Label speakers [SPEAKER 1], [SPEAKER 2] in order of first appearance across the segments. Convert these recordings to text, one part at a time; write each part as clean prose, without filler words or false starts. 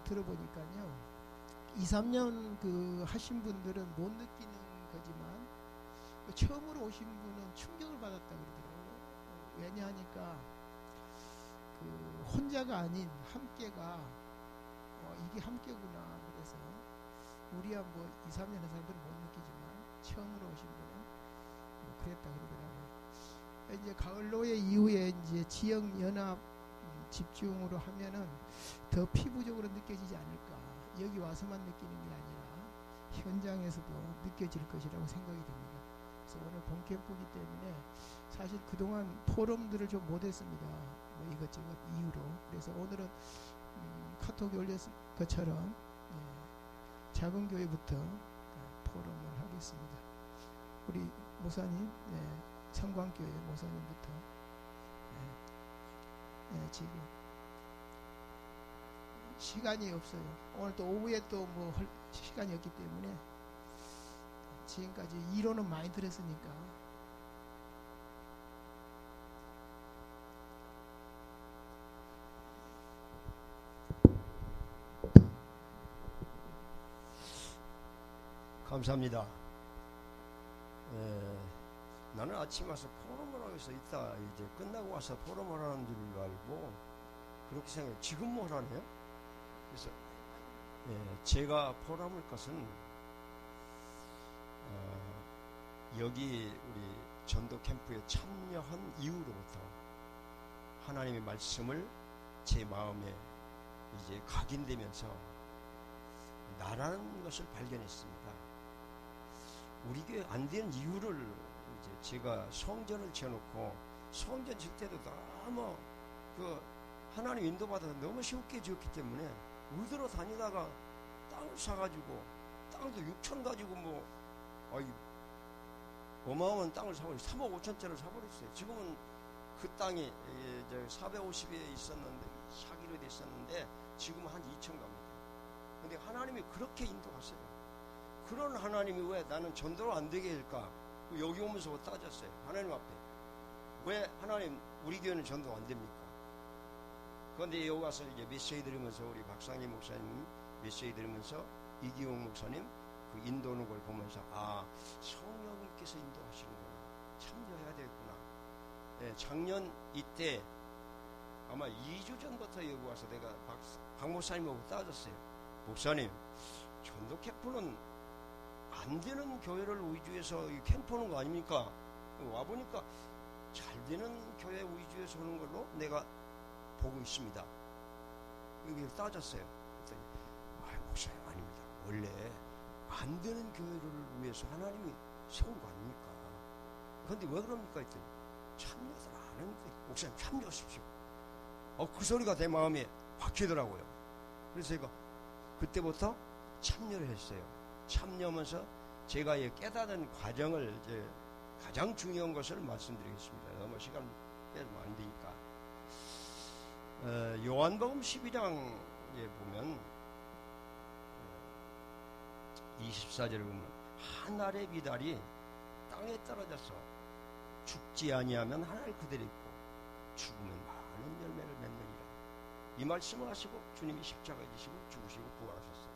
[SPEAKER 1] 들어보니까요, 2, 3년 그 하신 분들은 못 느끼는 거지만 처음으로 오신 분은 충격을 받았다 그러더라고요. 왜냐하니까 그 혼자가 아닌 함께가 이게 함께구나. 그래서 우리야 뭐 2, 3년 한 사람들은 못 느끼지만 처음으로 오신 분은 뭐 그랬다 그러더라고요. 이제 가을로의 이후에 이제 지역 연합 집중으로 하면은 더 피부적으로 느껴지지 않을까. 여기 와서만 느끼는 게 아니라 현장에서도 느껴질 것이라고 생각이 됩니다. 그래서 오늘 본캠프이기 때문에 사실 그동안 포럼들을 좀 못했습니다. 뭐 이것저것 이유로. 그래서 오늘은 카톡에 올렸을 것처럼 작은 교회부터 포럼을 하겠습니다. 우리 목사님, 성광교회 목사님부터 지금 시간이 없어요. 오늘 또 오후에 또 뭐 할 시간이 없기 때문에 지금까지 이론은 많이 들었으니까
[SPEAKER 2] 감사합니다. 나는 아침 와서 포럼을 하고 있어. 이따 이제 끝나고 와서 포럼을 하는 줄 알고 그렇게 생각해요. 지금 뭘 하네요? 그래서 제가 포럼할 것은 여기 우리 전도 캠프에 참여한 이후로부터 하나님의 말씀을 제 마음에 이제 각인되면서 나라는 것을 발견했습니다. 우리 교회 안 되는 이유를 이제 제가 성전을 지어놓고 성전 질 때도 너무 그 하나님 인도받아서 너무 쉽게 지었기 때문에 울들어 다니다가 땅을 사가지고 땅도 6천 가지고 뭐 어마어마한 땅을 사버렸어요. 3억 5천짜리를 사버렸어요. 지금은 그 땅이 450에 있었는데 사기로 됐었는데 지금은 한 2천 갑니다. 근데 하나님이 그렇게 인도하세요. 그런 하나님이 왜 나는 전도를 안 되게 할까? 여기 오면서 따졌어요. 하나님 앞에 왜 하나님 우리 교회는 전도 안 됩니까? 그런데 여기 와서 이제 메시지 들으면서 우리 박상희 목사님 메시지 들으면서 이기용 목사님 그 인도하는 걸 보면서 성령님께서 인도하시는구나. 참여해야 되겠구나. 작년 이때 아마 2주 전부터 여기 와서 내가 박 목사님하고 따졌어요. 목사님, 전도 캠프는 안 되는 교회를 위주해서 캠프하는 거 아닙니까? 와보니까 잘 되는 교회 위주해서 하는 걸로 내가 보고 있습니다. 여기 따졌어요. 그랬더니 목사님 아닙니다. 원래 안 되는 교회를 위해서 하나님이 세운 거 아닙니까? 그런데 왜 그럽니까? 했더니 참여들 안 하는 거예요. 목사님 참여하십시오. 그 소리가 내 마음에 박히더라고요. 그래서 제가 그때부터 참여를 했어요. 참여하면서 제가 깨닫는 과정을 이제 가장 중요한 것을 말씀드리겠습니다. 너무 시간 빼면 안 되니까. 요한복음 12장에 보면 24절에 보면 한 알의 비달이 땅에 떨어져서 죽지 아니하면 한 알 그대로 있고 죽으면 많은 열매를 맺느니라. 이 말씀을 하시고 주님이 십자가에 지시고 죽으시고 부활하셨어요.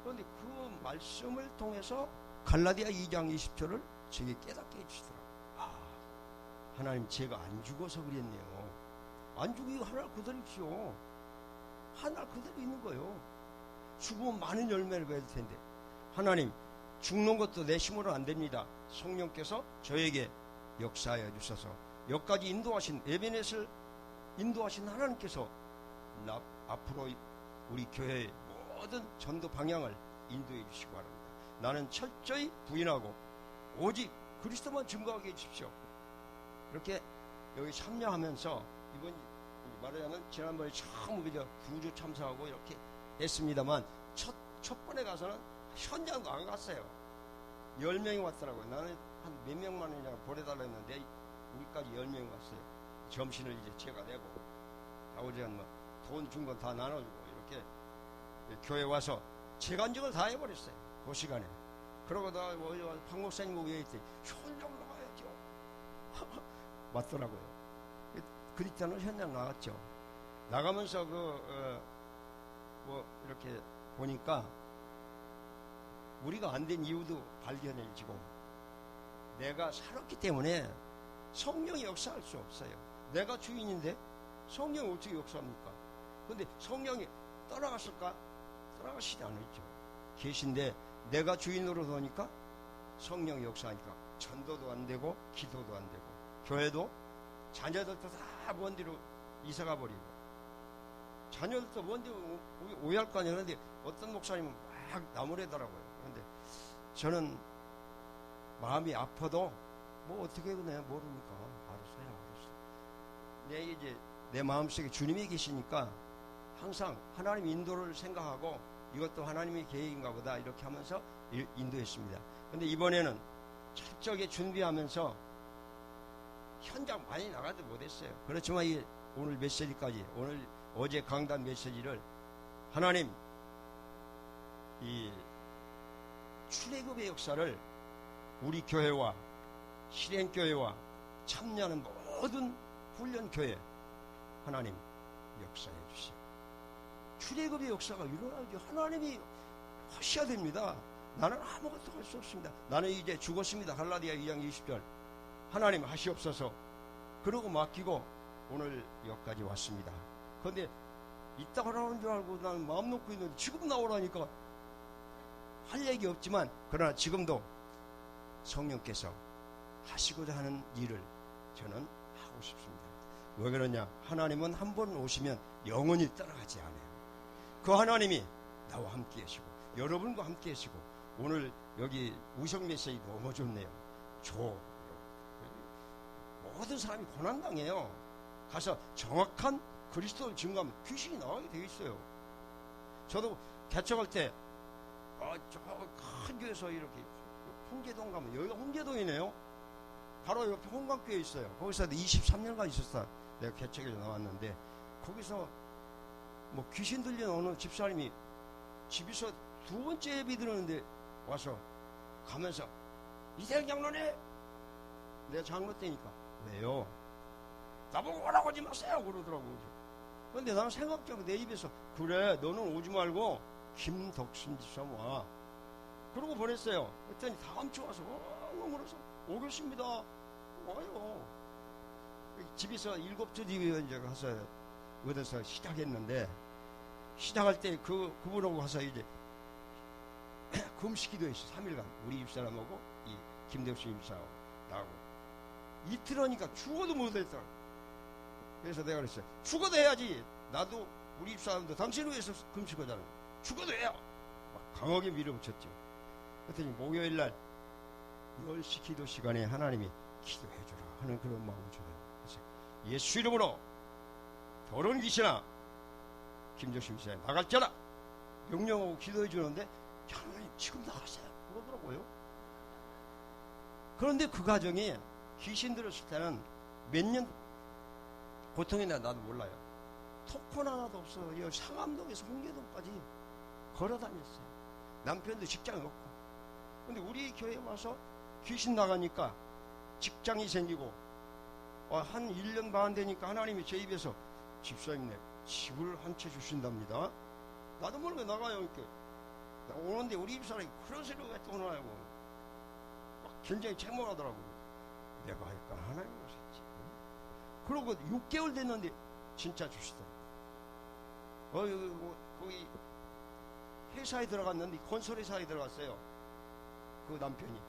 [SPEAKER 2] 그런데 그 말씀을 통해서 갈라디아 2장 20절을 제게 깨닫게 해주시더라고요. 하나님 제가 안 죽어서 그랬네요. 안 죽이고 하나 그대로 있죠. 하나 그대로 있는 거예요. 죽으면 많은 열매를 맺을 텐데 하나님 죽는 것도 내 힘으로는 안 됩니다. 성령께서 저에게 역사하여 주셔서 여기까지 인도하신 에베넷을 인도하신 하나님께서 앞으로 우리 교회의 모든 전도 방향을 인도해 주시기 바랍니다. 나는 철저히 부인하고 오직 그리스도만 증거하게 해주십시오. 이렇게 여기 참여하면서 이번 말하자면 지난번에 처음 구주 참석하고 이렇게 했습니다만 첫 번에 가서는 현장도 안 갔어요. 10명이 왔더라고요. 나는 한 몇 명만 그냥 보내달라 했는데 우리까지 10명이 왔어요. 점심을 이제 제가 내고 아버지는 돈 준 건 다 나눠주고 이렇게 교회 와서 재간증을 다 해버렸어요. 그 시간에. 그러고 나 박 목사님 오게 했더니 현장 나가야죠. 맞더라고요. 그때는 현장 나갔죠. 나가면서 뭐 이렇게 보니까 우리가 안 된 이유도 발견해지고, 내가 살았기 때문에 성령이 역사할 수 없어요. 내가 주인인데 성령이 어떻게 역사합니까? 근데 성령이 떠나갔을까? 떠나가시지 않았죠. 계신데 내가 주인으로 서니까 성령이 역사하니까 전도도 안 되고 기도도 안 되고, 교회도 자녀들도 다 먼 데로 이사가 버리고, 자녀들도 먼 데로 오해할 거 아니에요. 그런데 어떤 목사님은 막 나무래더라고요. 그런데 저는 마음이 아파도 뭐 어떻게 내가 모르니까 알았어요. 내 마음속에 주님이 계시니까 항상 하나님 인도를 생각하고, 이것도 하나님의 계획인가 보다 이렇게 하면서 인도했습니다. 근데 이번에는 철저하게 준비하면서 현장 많이 나가도 못했어요. 그렇지만 오늘 메시지까지, 어제 강단 메시지를 하나님 이 출애굽의 역사를 우리 교회와 실행교회와 참여하는 모든 훈련교회 하나님 역사해 주시오. 출애굽의 역사가 일어나죠. 하나님이 하셔야 됩니다. 나는 아무것도 할 수 없습니다. 나는 이제 죽었습니다. 갈라디아 2장 20절 하나님 하시옵소서. 그러고 맡기고 오늘 여기까지 왔습니다. 그런데 이따가 나오는 줄 알고 나는 마음 놓고 있는데 지금 나오라니까 할 얘기 없지만, 그러나 지금도 성령께서 하시고자 하는 일을 저는 하고 싶습니다. 왜 그러냐? 하나님은 한 번 오시면 영원히 떠나가지 않아요. 그 하나님이 나와 함께 하시고 여러분과 함께 하시고, 오늘 여기 우성 메시지 너무 좋네요. 모든 사람이 고난당해요. 가서 정확한 그리스도를 증거하면 귀신이 나가게 되어 있어요. 저도 개척할 때 저 큰 교회에서 이렇게 홍계동 가면, 여기가 홍계동이네요. 바로 옆에 홍강교회 있어요. 거기서 23년간 있었어. 내가 개척에서 나왔는데, 거기서 뭐 귀신 들린 어느 집사님이 집에서 두 번째 예배 드렸는데 와서 가면서 이세영 장로님, 내가 장로 때니까 왜요? 나보고 오라고 하지 마세요 그러더라고요. 그런데 나는 생각적으로 내 입에서 그래 너는 오지 말고 김덕순 집사님 와, 그러고 보냈어요. 그랬더니 다음 주 와서 그래서 오겠습니다 와요. 집에서 7주 뒤에 이제 가서 얻어서 시작했는데, 시작할 때 그분하고 가서 이제 금식 기도했어. 3일간 우리 집사람하고 이 김덕순 집사하고 나하고 이틀 하니까 죽어도 못했더라고. 그래서 내가 그랬어요. 죽어도 해야지. 나도 우리 집사람도 당신 위해서 금식하잖아. 죽어도 해요. 막 강하게 밀어붙였죠. 그랬더니 목요일날 10시 기도 시간에 하나님이 기도해주라 하는 그런 마음을 주어요. 그래서 예수 이름으로 더러운 귀신아 김정심 씨에 나갈자라 명령하고 기도해 주는데, 하나님 지금 나가세요 그러더라고요. 그런데 그 과정이 귀신 들었을 때는 몇 년 고통이나 나도 몰라요. 토큰 하나도 없어요. 상암동에서 홍계동까지 걸어 다녔어요. 남편도 직장이 없고. 근데 우리 교회에 와서 귀신 나가니까 직장이 생기고, 한 1년 반 되니까 하나님이 제 입에서 집사님네 집을 한 채 주신답니다. 나도 모르게 나가요. 이렇게 오는데 우리 집사람이 그런 소리가 왜 또 오나요? 막 굉장히 책망하더라고요. 내가 할까 하나님 오셨지. 그러고 6개월 됐는데 진짜 주시더라고요. 거기 회사에 들어갔는데, 건설회사에 들어갔어요. 그 남편이.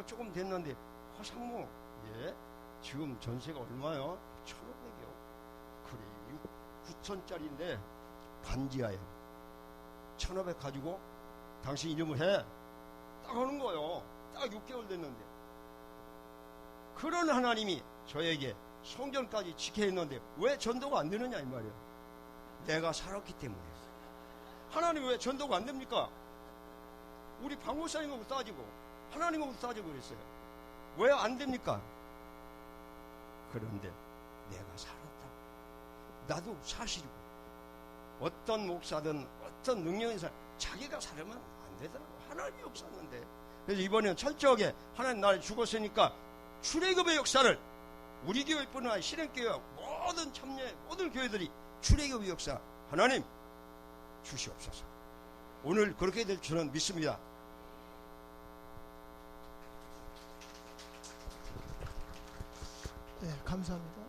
[SPEAKER 2] 조금 됐는데, 상무, 예, 지금 전세가 얼마요? 1,500이요. 그래, 9천짜리인데 반지하예요. 1,500 가지고 당신 이름을 해. 딱 하는 거예요. 딱 6개월 됐는데. 그런 하나님이 저에게 성전까지 지켜 있는데 왜 전도가 안 되느냐 이 말이에요. 내가 살았기 때문에. 하나님 왜 전도가 안 됩니까? 우리 박목사님하고 따지고 하나님하고 따지고 그랬어요. 왜 안 됩니까? 그런데 내가 살았다. 나도 사실이고, 어떤 목사든 어떤 능력인 사람 자기가 살으면 안 되더라고. 하나님이 역사하는데. 그래서 이번에는 철저하게 하나님 나를 죽었으니까 출애굽의 역사를 우리 교회뿐만 아니라 실행교회와 모든 참여의 모든 교회들이 출애굽의 역사 하나님 주시옵소서. 오늘 그렇게 될 줄은 믿습니다.
[SPEAKER 1] 네, 감사합니다.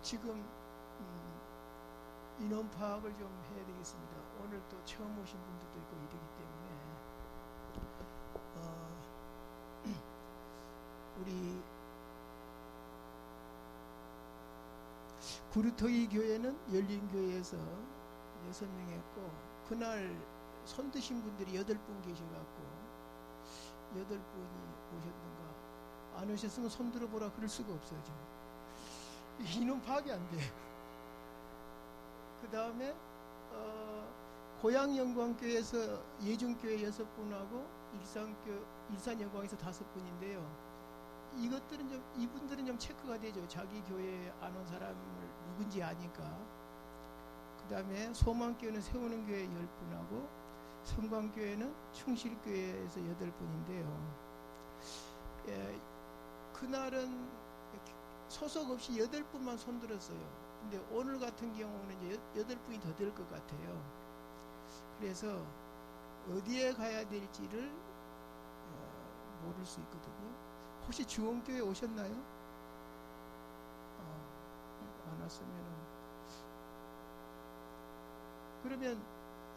[SPEAKER 1] 지금 인원 파악을 좀 해야 되겠습니다. 오늘 또 처음 오신 분들도 있고 이러기 때문에 우리 구루토이 교회는 열린교회에서 6명 했고, 그날 손 드신 분들이 8분 계셔갖고 8분이 오셨는가. 안 오셨으면 손 들어보라 그럴 수가 없어요. 지금 인원 파악이 안 돼요. 그 다음에 고양영광교회에서 예중교회 6분하고 일산영광에서 5분인데요. 이것들은 좀, 이분들은 좀 체크가 되죠. 자기 교회에 안 온 사람을 누군지 아니까. 그 다음에 소망교회는 세우는 교회 10분하고 성광교회는 충실교회에서 8분인데요. 그날은 소속 없이 8분만 손들었어요. 근데 오늘 같은 경우는 이제 8분이 더 될 것 같아요. 그래서 어디에 가야 될지를 모를 수 있거든요. 혹시 주원교회 오셨나요? 안 왔으면은, 그러면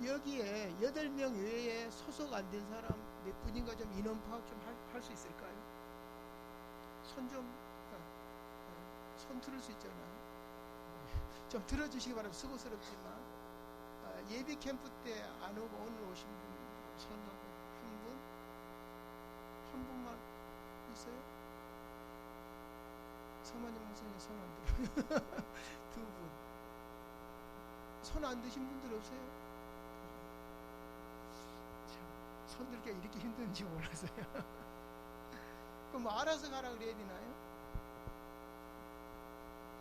[SPEAKER 1] 여기에 8명 외에 소속 안 된 사람 몇 분인가 좀 인원 파악 좀 할 수 있을까요? 손 들을 수 있잖아요. 좀 들어주시기 바랍니다. 수고스럽지만 예비 캠프 때 안 오고 오늘 오신 분 손 한 분만 있어요? 서만님 목사님 손 안 들어요. 2분. 손 안 드신 분들 없어요? 손 들기가 이렇게 힘든지 몰랐어요. 그럼 뭐 알아서 가라 그래야 되나요?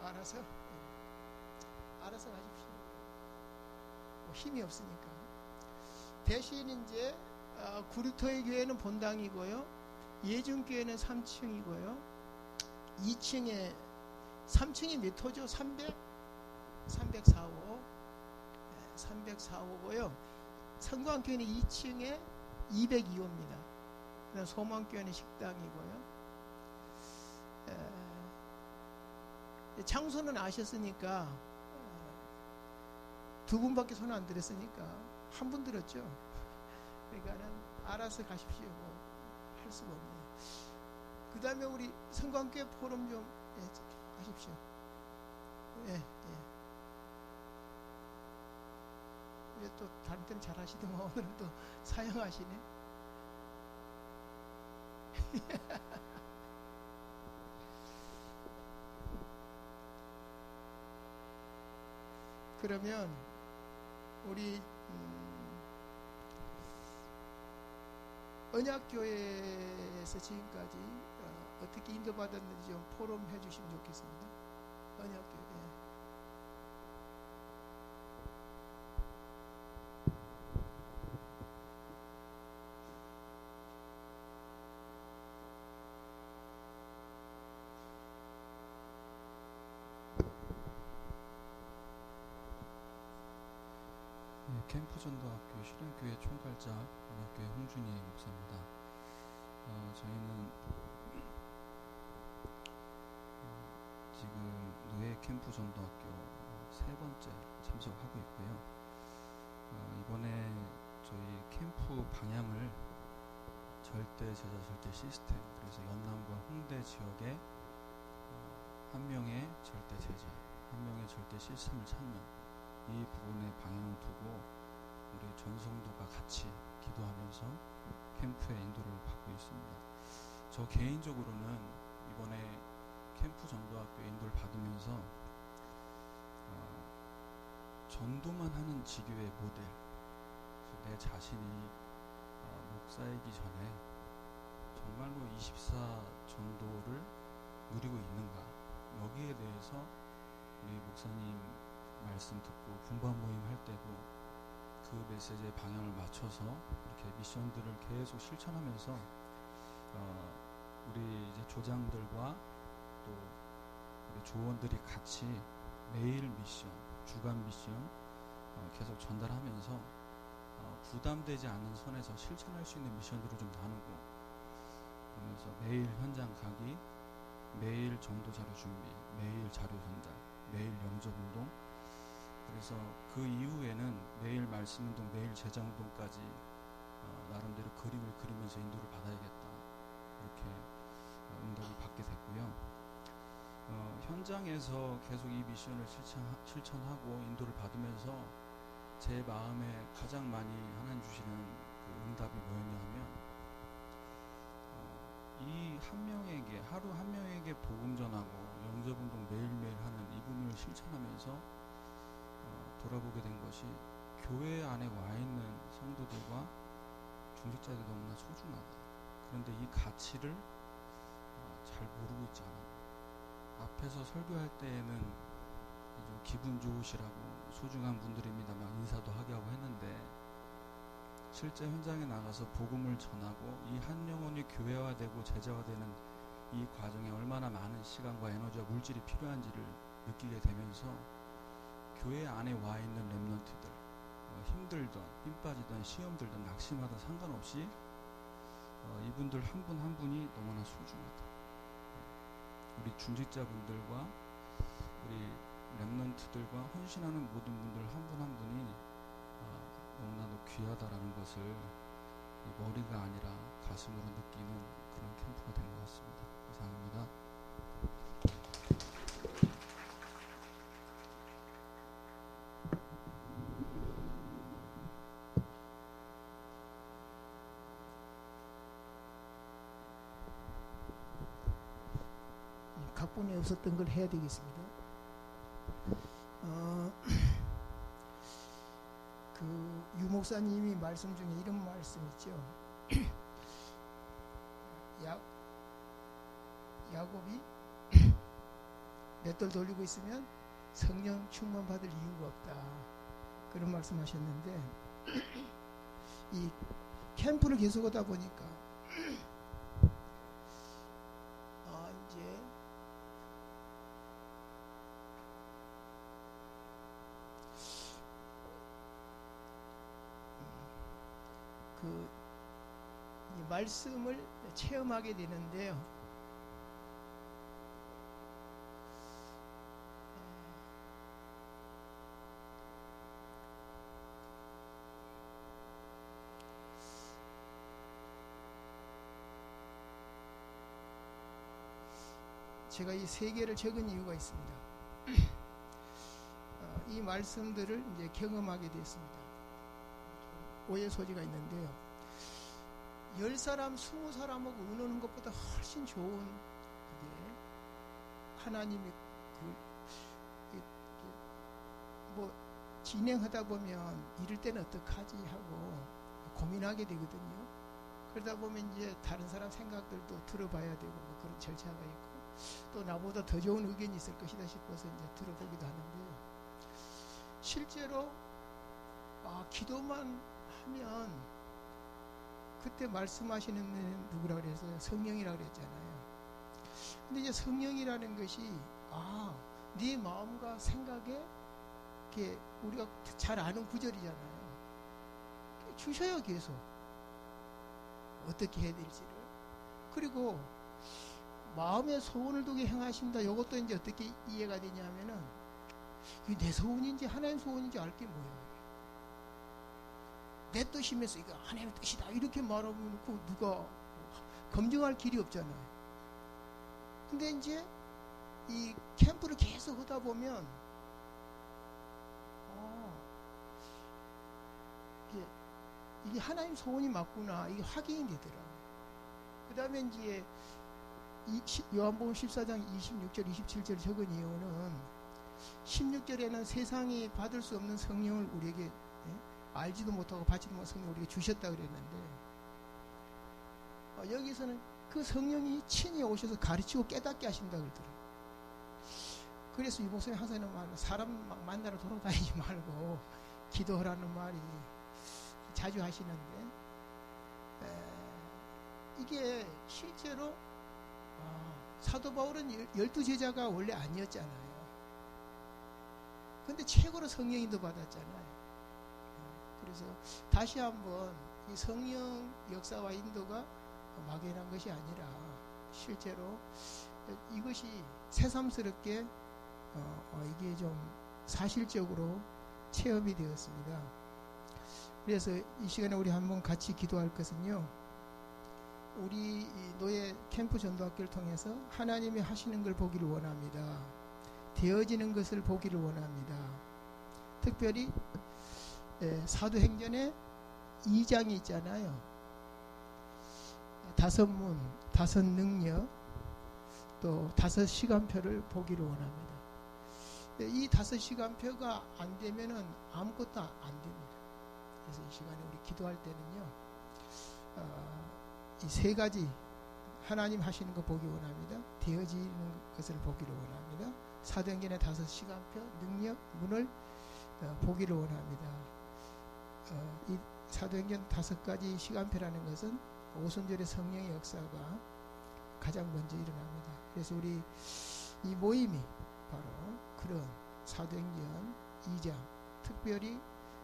[SPEAKER 1] 알아서? 네. 알아서 가십시오. 뭐 힘이 없으니까. 대신 이제 구루토의 교회는 본당이고요, 예중교회는 3층이고요, 3층이 몇 호죠? 304호. 네, 304호고요. 성광교회는 2층에 202호입니다. 그다음 소망교회는 식당이고요. 장소는 아셨으니까 2분밖에 손 안 들었으니까 한 분 들었죠. 그러니까는 알아서 가십시오. 뭐 할 수가 없네요. 그 다음에 우리 성광교회 포럼 좀 하십시오. 왜 또 다른 때는 잘 하시더만 오늘은 또 사양하시네. 그러면 우리 언약교회에서 지금까지 어떻게 인도받았는지 좀 포럼해 주시면 좋겠습니다. 언약교회.
[SPEAKER 3] 캠프전도학교 실현교회 총괄자 언약교회 홍준희 목사입니다. 저희는 지금 노예 캠프전도학교 3번째 참석하고 있고요. 이번에 저희 캠프 방향을 절대 제자 절대 시스템, 그래서 연남과 홍대 지역에 한 명의 절대 제자, 한 명의 절대 시스템을 찾는 이 부분에 방향을 두고 우리 전성도가 같이 기도하면서 캠프의 인도를 받고 있습니다. 저 개인적으로는 이번에 캠프 전도학교 인도를 받으면서 전도만 하는 지교의 모델, 내 자신이 목사이기 전에 정말로 24 전도를 누리고 있는가, 여기에 대해서 우리 목사님 말씀 듣고 분반 모임 할 때도 그 메시지의 방향을 맞춰서 이렇게 미션들을 계속 실천하면서 우리 이제 조장들과 또 우리 조원들이 같이 매일 미션, 주간 미션 계속 전달하면서 부담되지 않는 선에서 실천할 수 있는 미션들을 좀 나누고, 그러면서 매일 현장 가기, 매일 전도 자료 준비, 매일 자료 전달, 매일 영접 운동, 그래서 그 이후에는 매일 말씀 운동, 매일 제자 운동까지 나름대로 그림을 그리면서 인도를 받아야겠다, 이렇게 응답을 받게 됐고요. 현장에서 계속 이 미션을 실천하고 인도를 받으면서 제 마음에 가장 많이 하나님 주시는 그 응답이 뭐였냐면, 이 한 명에게, 하루 한 명에게 복음 전하고 영접 운동 매일매일 하는 이 부분을 실천하면서 돌아보게 된 것이, 교회 안에 와 있는 성도들과 중직자들이 너무나 소중하다. 그런데 이 가치를 잘 모르고 있지 않았나. 앞에서 설교할 때에는 좀 기분 좋으시라고 소중한 분들입니다 막 인사도 하게 하고 했는데, 실제 현장에 나가서 복음을 전하고 이 한 영혼이 교회화되고 제자화되는 이 과정에 얼마나 많은 시간과 에너지와 물질이 필요한지를 느끼게 되면서, 교회 안에 와 있는 렘넌트들, 힘들던, 힘 빠지던, 시험 들던, 낙심하던 상관없이 이분들 한 분 한 분이 너무나 소중하다. 우리 중직자분들과 우리 렘넌트들과 헌신하는 모든 분들 한 분 한 분이 너무나도 귀하다라는 것을 머리가 아니라 가슴으로 느끼는 그런 캠프가 된 것 같습니다. 이상입니다.
[SPEAKER 1] 각본에 없었던 걸 해야 되겠습니다. 그 유목사님이 말씀 중에 이런 말씀 있죠. 야곱이 맷돌 돌리고 있으면 성령 충만 받을 이유가 없다, 그런 말씀하셨는데, 이 캠프를 계속 하다 보니까 이제 이 말씀을 체험하게 되는데요. 제가 이 세 개를 적은 이유가 있습니다. 이 말씀들을 이제 경험하게 됐습니다. 오해 소지가 있는데요. 10사람, 20사람하고 의논하는 것보다 훨씬 좋은, 그게 하나님이 뭐 진행하다 보면 이럴 때는 어떡하지 하고 고민하게 되거든요. 그러다 보면 이제 다른 사람 생각들도 들어봐야 되고 뭐 그런 절차가 있고, 또 나보다 더 좋은 의견이 있을 것이다 싶어서 이제 들어보기도 하는데요. 실제로 기도만 하면, 그때 말씀하시는 누구라 그래서 성령이라 그랬잖아요. 근데 이제 성령이라는 것이 네 마음과 생각에 이렇게 우리가 잘 아는 구절이잖아요. 주셔요, 계속 어떻게 해야 될지를. 그리고 마음의 소원을 두게 행하신다. 이것도 이제 어떻게 이해가 되냐면은, 이게 내 소원인지 하나님 소원인지 알 게 뭐예요? 내 뜻이면서 이거 하나님의 뜻이다 이렇게 말하면 누가 검증할 길이 없잖아요. 근데 이제 이 캠프를 계속 하다 보면 이게 하나님 소원이 맞구나, 이게 확인이 되더라고요. 그 다음에 이제 요한복음 14장 26절 27절 적은 이유는, 16절에는 세상이 받을 수 없는 성령을 우리에게 알지도 못하고 받지도 못한 성령을 우리에게 주셨다 그랬는데, 여기서는 그 성령이 친히 오셔서 가르치고 깨닫게 하신다 그러더라고요. 그래서 이 목사님 항상 이런 말을, 사람 만나러 돌아다니지 말고 기도하라는 말이 자주 하시는데, 이게 실제로 사도 바울은 12제자가 원래 아니었잖아요. 근데 최고로 성령 인도 받았잖아요. 그래서 다시 한번 이 성령 역사와 인도가 막연한 것이 아니라 실제로 이것이 새삼스럽게 이게 좀 사실적으로 체험이 되었습니다. 그래서 이 시간에 우리 한번 같이 기도할 것은요, 우리 이 노예 캠프 전도학교를 통해서 하나님이 하시는 걸 보기를 원합니다. 되어지는 것을 보기를 원합니다. 특별히 사도행전에 2장이 있잖아요. 5문, 5 능력, 또 5 시간표를 보기를 원합니다. 이 5 시간표가 안 되면은 아무것도 안 됩니다. 그래서 이 시간에 우리 기도할 때는요, 이 3가지 하나님 하시는 거 보기 원합니다. 되어지는 것을 보기를 원합니다. 사도행전의 5 시간표, 능력, 문을 보기를 원합니다. 이 사도행전 5가지 시간표라는 것은 오순절의 성령의 역사가 가장 먼저 일어납니다. 그래서 우리 이 모임이 바로 그런 사도행전 2장, 특별히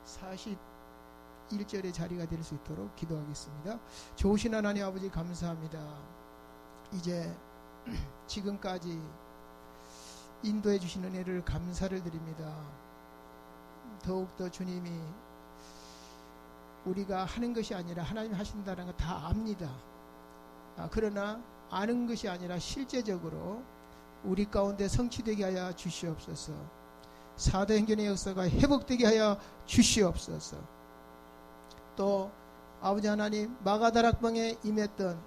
[SPEAKER 1] 41절의 자리가 될 수 있도록 기도하겠습니다. 좋으신 하나님 아버지 감사합니다. 이제 지금까지 인도해 주신 은혜를 감사를 드립니다. 더욱더 주님이 우리가 하는 것이 아니라 하나님이 하신다는 거 다 압니다. 그러나 아는 것이 아니라 실제적으로 우리 가운데 성취되게 하여 주시옵소서. 사도행전의 역사가 회복되게 하여 주시옵소서. 또 아버지 하나님, 마가다락방에 임했던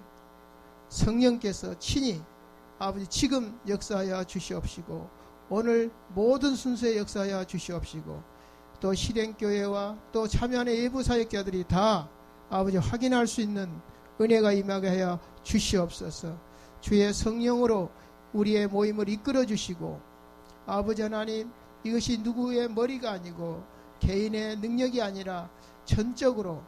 [SPEAKER 1] 성령께서 친히 아버지 지금 역사하여 주시옵시고, 오늘 모든 순서에 역사하여 주시옵시고, 또 실행교회와 또 참여하는 외부 사역자들이 다 아버지 확인할 수 있는 은혜가 임하게 하여 주시옵소서. 주의 성령으로 우리의 모임을 이끌어 주시고, 아버지 하나님, 이것이 누구의 머리가 아니고 개인의 능력이 아니라 전적으로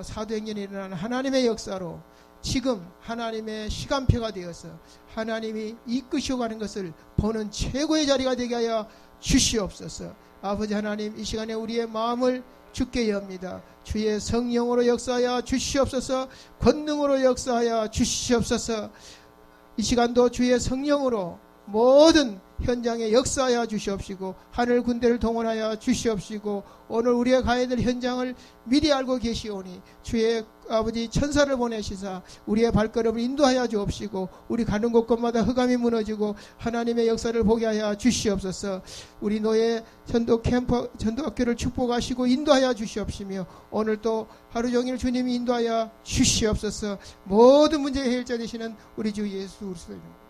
[SPEAKER 1] 사도행전에 일어나는 하나님의 역사로 지금 하나님의 시간표가 되어서 하나님이 이끄시고 가는 것을 보는 최고의 자리가 되게 하여 주시옵소서. 아버지 하나님, 이 시간에 우리의 마음을 주께 엽니다. 주의 성령으로 역사하여 주시옵소서. 권능으로 역사하여 주시옵소서. 이 시간도 주의 성령으로 모든 현장에 역사하여 주시옵시고, 하늘 군대를 동원하여 주시옵시고, 오늘 우리가 가야 될 현장을 미리 알고 계시오니 주의 아버지 천사를 보내시사 우리의 발걸음을 인도하여 주옵시고, 우리 가는 곳곳마다 흑암이 무너지고 하나님의 역사를 보게 하여 주시옵소서. 우리 노예 전도 캠프 전도학교를 축복하시고 인도하여 주시옵시며, 오늘 또 하루 종일 주님이 인도하여 주시옵소서. 모든 문제의 해결자 되시는 우리 주 예수 그리스도 이름으로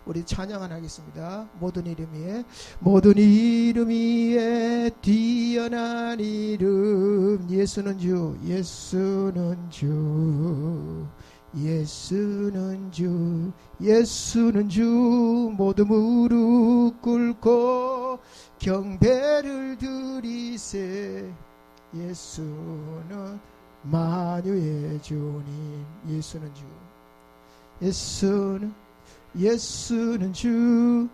[SPEAKER 1] 우리 찬양 하나 하겠습니다. 모든 이름 위에 뛰어난 이름, 예수는 주, 예수는 주, 예수는 주, 예수는 주. 모두 무릎 꿇고 경배를 드리세. 예수는 만유의 주님, 예수는 주, 예수는 주,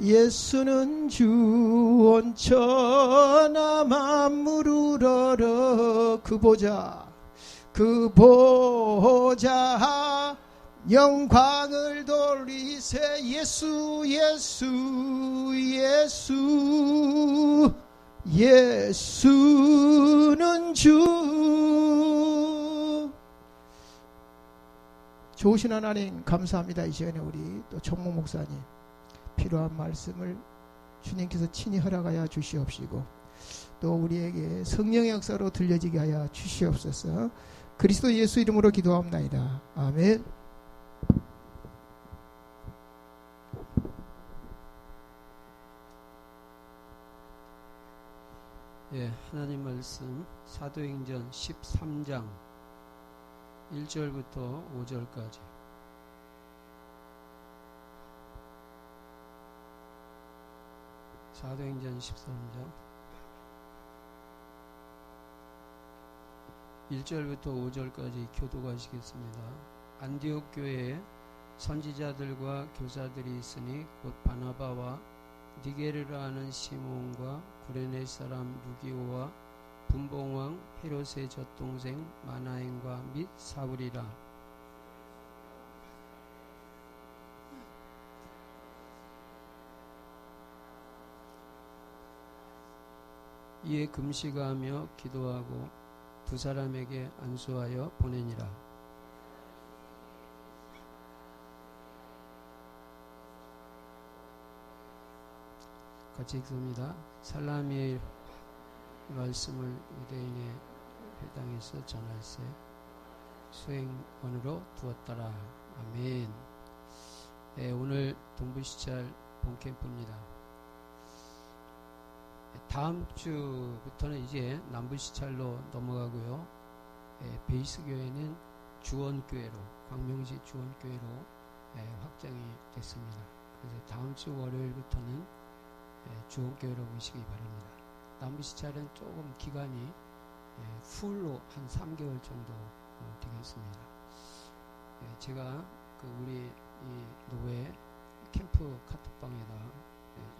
[SPEAKER 1] 예수는 주. 온 천하 만물을 얼어 그 보좌 영광을 돌리세. 예수는 주. 좋으신 하나님 감사합니다. 이 시간에 우리 또 총무 목사님 필요한 말씀을 주님께서 친히 허락하여 주시옵시고, 또 우리에게 성령의 역사로 들려지게 하여 주시옵소서. 그리스도 예수 이름으로 기도합나이다. 아멘.
[SPEAKER 4] 예, 하나님 말씀 사도행전 13장 1절부터 5절까지. 사도행전 13장 1절부터 5절까지 교독하시겠습니다. 안디옥 교회에 선지자들과 교사들이 있으니 곧 바나바와 니게르라 하는 시몬과 구레네 사람 루기오와 분봉왕 헤롯의 젖동생 마나엔과 및 사울이라. 이에 금식하며 기도하고 두 사람에게 안수하여 보내니라. 같이 읽습니다. 살라미의 말씀을 유대인의 회당에서 전할세 수행원으로 두었더라. 아멘. 네, 오늘 동부시찰 본캠프입니다. 다음 주부터는 이제 남부시찰로 넘어가고요. 베이스 교회는 주원교회로, 광명시 주원교회로 확장이 됐습니다. 그래서 다음 주 월요일부터는 주원교회로 오시기 바랍니다. 남부시찰은 조금 기간이 풀로 한 3개월 정도 되겠습니다. 제가 우리 이 노회 캠프 카톡방에다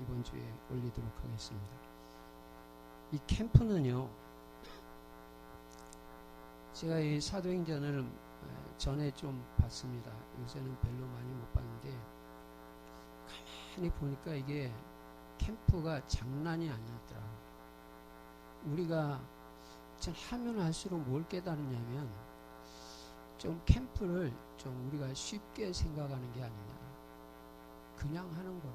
[SPEAKER 4] 이번 주에 올리도록 하겠습니다. 이 캠프는요, 제가 이 사도행전을 전에 좀 봤습니다. 요새는 별로 많이 못 봤는데, 가만히 보니까 이게 캠프가 장난이 아니더라. 우리가 참 하면 할수록 뭘 깨달았냐면, 좀 캠프를 좀 우리가 쉽게 생각하는 게 아니냐. 그냥 하는 거로.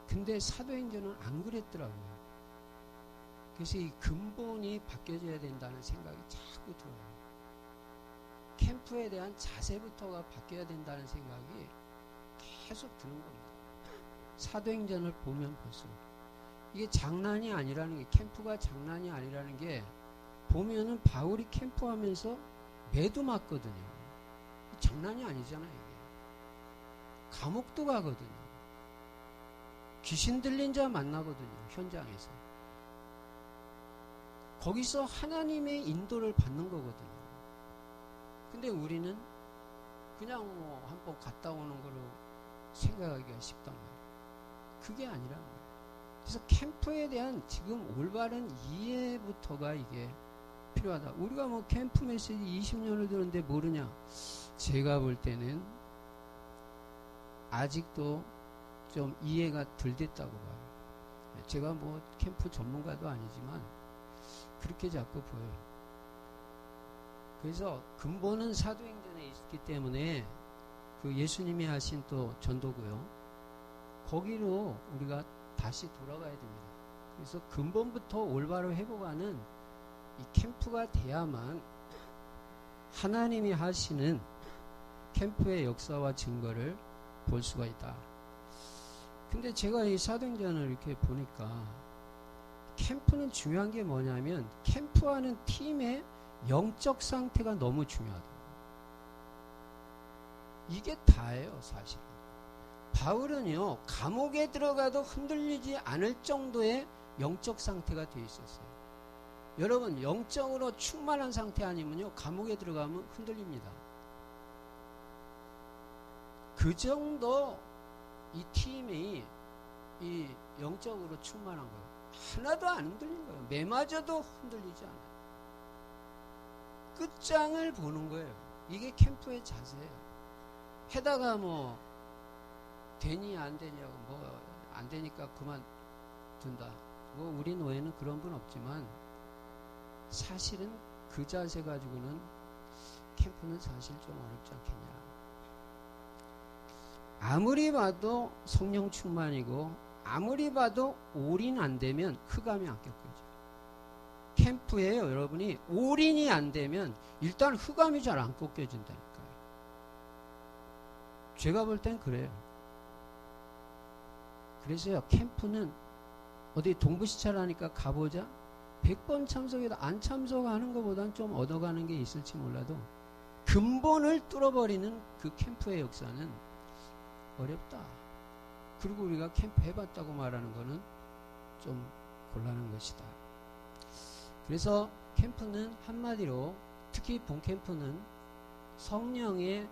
[SPEAKER 4] 근데 사도행전은 안 그랬더라고요. 그래서 이 근본이 바뀌어져야 된다는 생각이 자꾸 들어요. 캠프에 대한 자세부터가 바뀌어야 된다는 생각이 계속 드는 겁니다. 사도행전을 보면 볼수록. 이게 장난이 아니라는 게, 캠프가 장난이 아니라는 게, 보면은 바울이 캠프하면서 매도 맞거든요. 장난이 아니잖아요, 이게. 감옥도 가거든요. 귀신 들린 자 만나거든요, 현장에서. 거기서 하나님의 인도를 받는 거거든요. 근데 우리는 그냥 뭐 한번 갔다 오는 거로 생각하기가 쉽단 말이에요. 그게 아니란 말이에요. 그래서 캠프에 대한 지금 올바른 이해부터가 이게 필요하다. 우리가 뭐 캠프 메시지 20년을 들었는데 모르냐? 제가 볼 때는 아직도 좀 이해가 덜 됐다고 봐요. 제가 뭐 캠프 전문가도 아니지만 그렇게 자꾸 보여요. 그래서 근본은 사도행전에 있기 때문에 그 예수님이 하신 또 전도고요. 거기로 우리가 다시 돌아가야 됩니다. 그래서 근본부터 올바로 회복하는 이 캠프가 돼야만 하나님이 하시는 캠프의 역사와 증거를 볼 수가 있다. 근데 제가 이 사도행전을 이렇게 보니까 캠프는 중요한 게 뭐냐면 캠프하는 팀의 영적 상태가 너무 중요하다. 이게 다예요, 사실은. 바울은요, 감옥에 들어가도 흔들리지 않을 정도의 영적 상태가 되어 있었어요. 여러분, 영적으로 충만한 상태 아니면요, 감옥에 들어가면 흔들립니다. 그 정도 이 팀이 이 영적으로 충만한 거예요. 하나도 안 흔들린 거예요. 매맞아도 흔들리지 않아요. 끝장을 보는 거예요. 이게 캠프의 자세예요. 해다가 뭐 되니 안 되냐고, 뭐 안 되니까 그만둔다. 뭐 우리 노예는 그런 분 없지만 사실은 그 자세 가지고는 캠프는 사실 좀 어렵지 않겠냐. 아무리 봐도 성령 충만이고 아무리 봐도 올인 안 되면 흑암이 안 꺾여져요. 캠프에요, 여러분이 올인이 안 되면 일단 흑암이 잘 안 꺾여진다니까요. 제가 볼 땐 그래요. 그래서요, 캠프는 어디 동부시찰 하니까 가보자? 100번 참석해도 안 참석하는 것보단 좀 얻어가는 게 있을지 몰라도 근본을 뚫어버리는 그 캠프의 역사는 어렵다. 그리고 우리가 캠프 해봤다고 말하는 거는 좀 곤란한 것이다. 그래서 캠프는 한마디로, 특히 본캠프는 성령의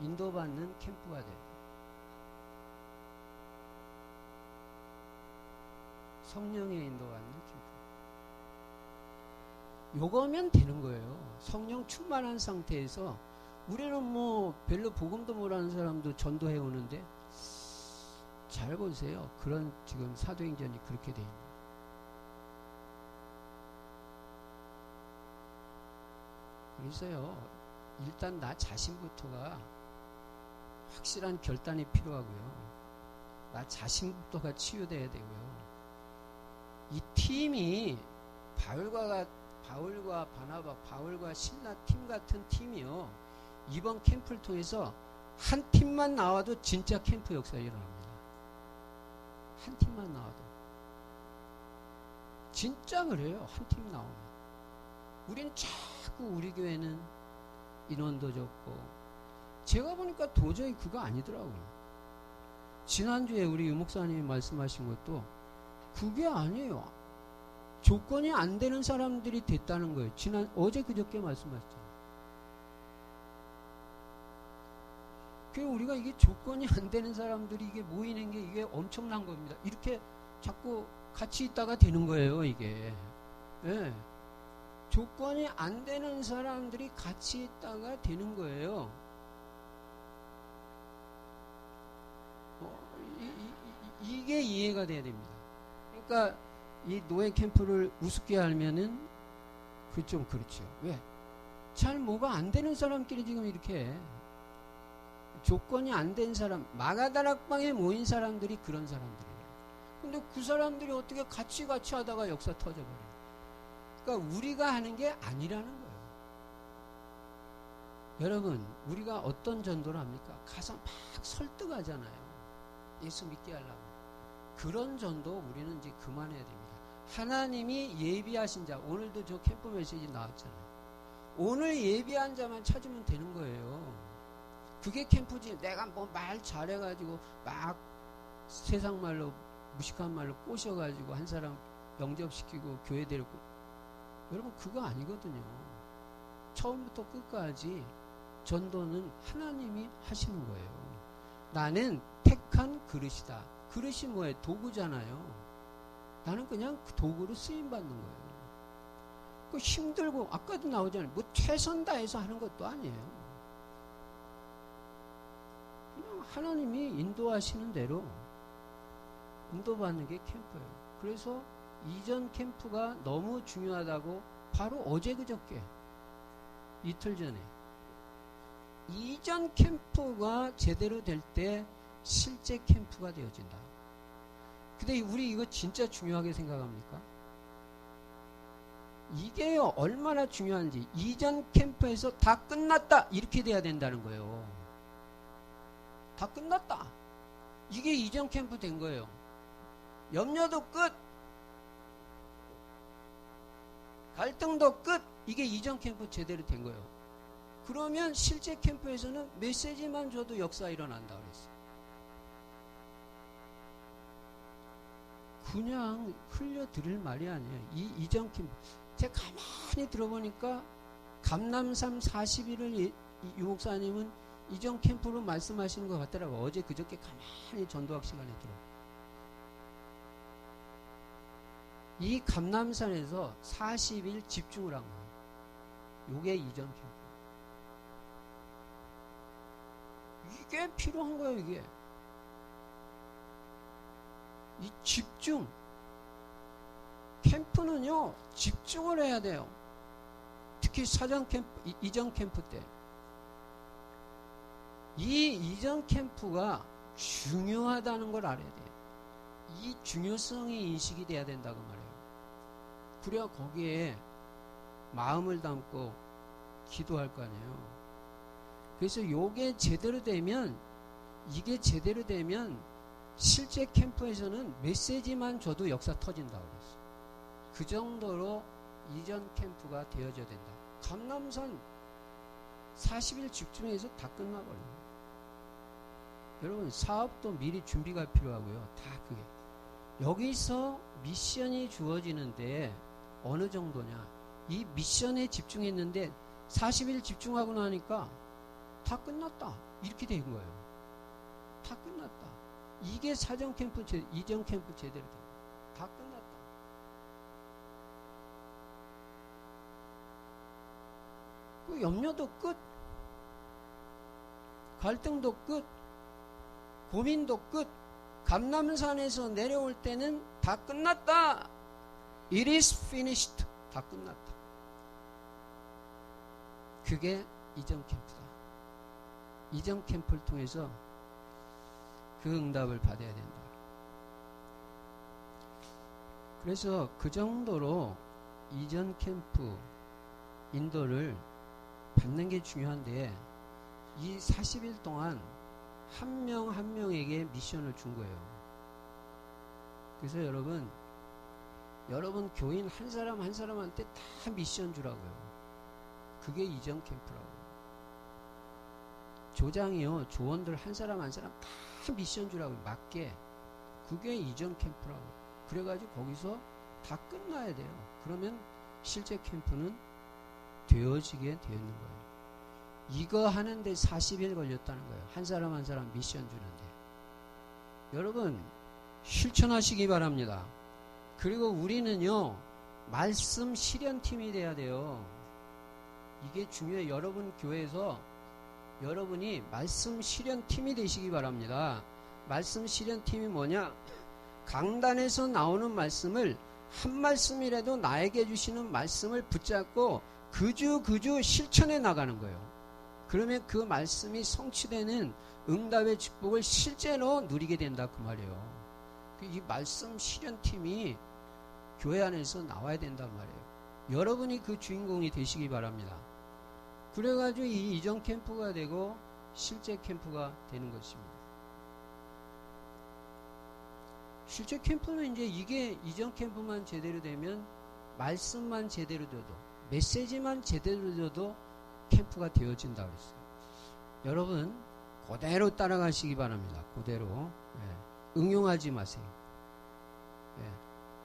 [SPEAKER 4] 인도받는 캠프가 돼요. 성령의 인도받는 캠프. 요거면 되는 거예요. 성령 충만한 상태에서 우리는 뭐 별로 복음도 모르는 사람도 전도해 오는데 잘 보세요. 그런 지금 사도행전이 그렇게 돼 있는. 그래서요. 일단 나 자신부터가 확실한 결단이 필요하고요. 나 자신부터가 치유돼야 되고요. 이 팀이 바울과 바나바, 바울과 신라 팀 같은 팀이요. 이번 캠프를 통해서 한 팀만 나와도 진짜 캠프 역사가 일어납니다. 한 팀만 나와도. 진짜 그래요. 한 팀 나오면. 우린 자꾸 우리 교회는 인원도 적고 제가 보니까 도저히 그거 아니더라고요. 지난주에 우리 유목사님이 말씀하신 것도 그게 아니에요. 조건이 안 되는 사람들이 됐다는 거예요. 어제 그저께 말씀하셨잖아요. 그래서 우리가 이게 조건이 안 되는 사람들이 이게 모이는 게 이게 엄청난 겁니다. 이렇게 자꾸 같이 있다가 되는 거예요, 이게. 예. 조건이 안 되는 사람들이 같이 있다가 되는 거예요. 이게 이해가 돼야 됩니다. 그러니까 이 노예 캠프를 우습게 알면은 그 좀 그렇죠. 왜? 잘 뭐가 안 되는 사람끼리 지금 이렇게 조건이 안 된 사람, 마가다락방에 모인 사람들이 그런 사람들이에요. 근데 그 사람들이 어떻게 같이 하다가 역사 터져버려요. 그러니까 우리가 하는 게 아니라는 거예요. 여러분, 우리가 어떤 전도를 합니까? 가서 막 설득하잖아요. 예수 믿게 하려고. 그런 전도 우리는 이제 그만해야 됩니다. 하나님이 예비하신 자, 오늘도 저 캠프 메시지 나왔잖아요. 오늘 예비한 자만 찾으면 되는 거예요. 그게 캠프지. 내가 뭐 말 잘해가지고 막 세상 말로 무식한 말로 꼬셔가지고 한 사람 영접시키고 교회 데리고, 여러분 그거 아니거든요. 처음부터 끝까지 전도는 하나님이 하시는 거예요. 나는 택한 그릇이다. 그릇이 뭐예요? 도구잖아요. 나는 그냥 그 도구로 쓰임받는 거예요. 그 힘들고 아까도 나오잖아요. 뭐 최선 다해서 하는 것도 아니에요. 그냥 하나님이 인도하시는 대로 인도받는 게 캠프예요. 그래서 이전 캠프가 너무 중요하다고 바로 어제 그저께 이틀 전에 이전 캠프가 제대로 될 때 실제 캠프가 되어진다. 근데 우리 이거 진짜 중요하게 생각합니까? 이게요 얼마나 중요한지. 이전 캠프에서 다 끝났다 이렇게 돼야 된다는 거예요. 다 끝났다. 이게 이전 캠프 된 거예요. 염려도 끝, 갈등도 끝. 이게 이전 캠프 제대로 된 거예요. 그러면 실제 캠프에서는 메시지만 줘도 역사 일어난다 그랬어요. 그냥 흘려드릴 말이 아니에요. 이 이전 캠프. 제가 가만히 들어보니까 감남산 40일을 유목사님은 이전 캠프로 말씀하시는 것 같더라고요. 어제 그저께 가만히 전도학 시간에 들어. 이 감남산에서 40일 집중을 한 거예요. 요게 이전 캠프. 이게 필요한 거예요, 이게. 이 집중. 캠프는요, 집중을 해야 돼요. 특히 사전 캠프, 이전 캠프 때. 이 이전 캠프가 중요하다는 걸 알아야 돼요. 이 중요성이 인식이 돼야 된다고 말해요. 그래야 거기에 마음을 담고 기도할 거 아니에요. 그래서 요게 제대로 되면, 이게 제대로 되면 실제 캠프에서는 메시지만 줘도 역사 터진다고 그랬어요. 그 정도로 이전 캠프가 되어져야 된다. 감남산 40일 집중해서 다 끝나버려요. 여러분 사업도 미리 준비가 필요하고요. 다 그게. 여기서 미션이 주어지는데 어느 정도냐. 이 미션에 집중했는데 40일 집중하고 나니까 다 끝났다. 이렇게 된 거예요. 다 끝났다. 이게 사전 캠프, 이전 캠프 제대로 된 거예요. 다 끝났다. 그 염려도 끝. 갈등도 끝. 고민도 끝. 감람산에서 내려올 때는 다 끝났다. It is finished. 다 끝났다. 그게 이전 캠프다. 이전 캠프를 통해서 그 응답을 받아야 된다. 그래서 그 정도로 이전 캠프 인도를 받는 게 중요한데 이 40일 동안 한 명 한 명에게 미션을 준 거예요. 그래서 여러분 교인 한 사람 한 사람한테 다 미션 주라고요. 그게 이전 캠프라고요. 조장이요, 조원들 한 사람 한 사람 다 미션 주라고요. 맞게. 그게 이전 캠프라고요. 그래가지고 거기서 다 끝나야 돼요. 그러면 실제 캠프는 되어지게 되어 있는 거예요. 이거 하는데 40일 걸렸다는 거예요. 한 사람 한 사람 미션 주는데. 여러분 실천하시기 바랍니다. 그리고 우리는요 말씀 실현팀이 돼야 돼요. 이게 중요해요. 여러분 교회에서 여러분이 말씀 실현팀이 되시기 바랍니다. 말씀 실현팀이 뭐냐? 강단에서 나오는 말씀을 한 말씀이라도 나에게 주시는 말씀을 붙잡고 그주 실천해 나가는 거예요. 그러면 그 말씀이 성취되는 응답의 축복을 실제로 누리게 된다 그 말이에요. 이 말씀 실현팀이 교회 안에서 나와야 된단 말이에요. 여러분이 그 주인공이 되시기 바랍니다. 그래가지고 이 이전 캠프가 되고 실제 캠프가 되는 것입니다. 실제 캠프는 이제 이게 이전 캠프만 제대로 되면 말씀만 제대로 돼도 메시지만 제대로 돼도 캠프가 되어진다 그랬어요. 여러분 그대로 따라가시기 바랍니다. 그대로 응용하지 마세요.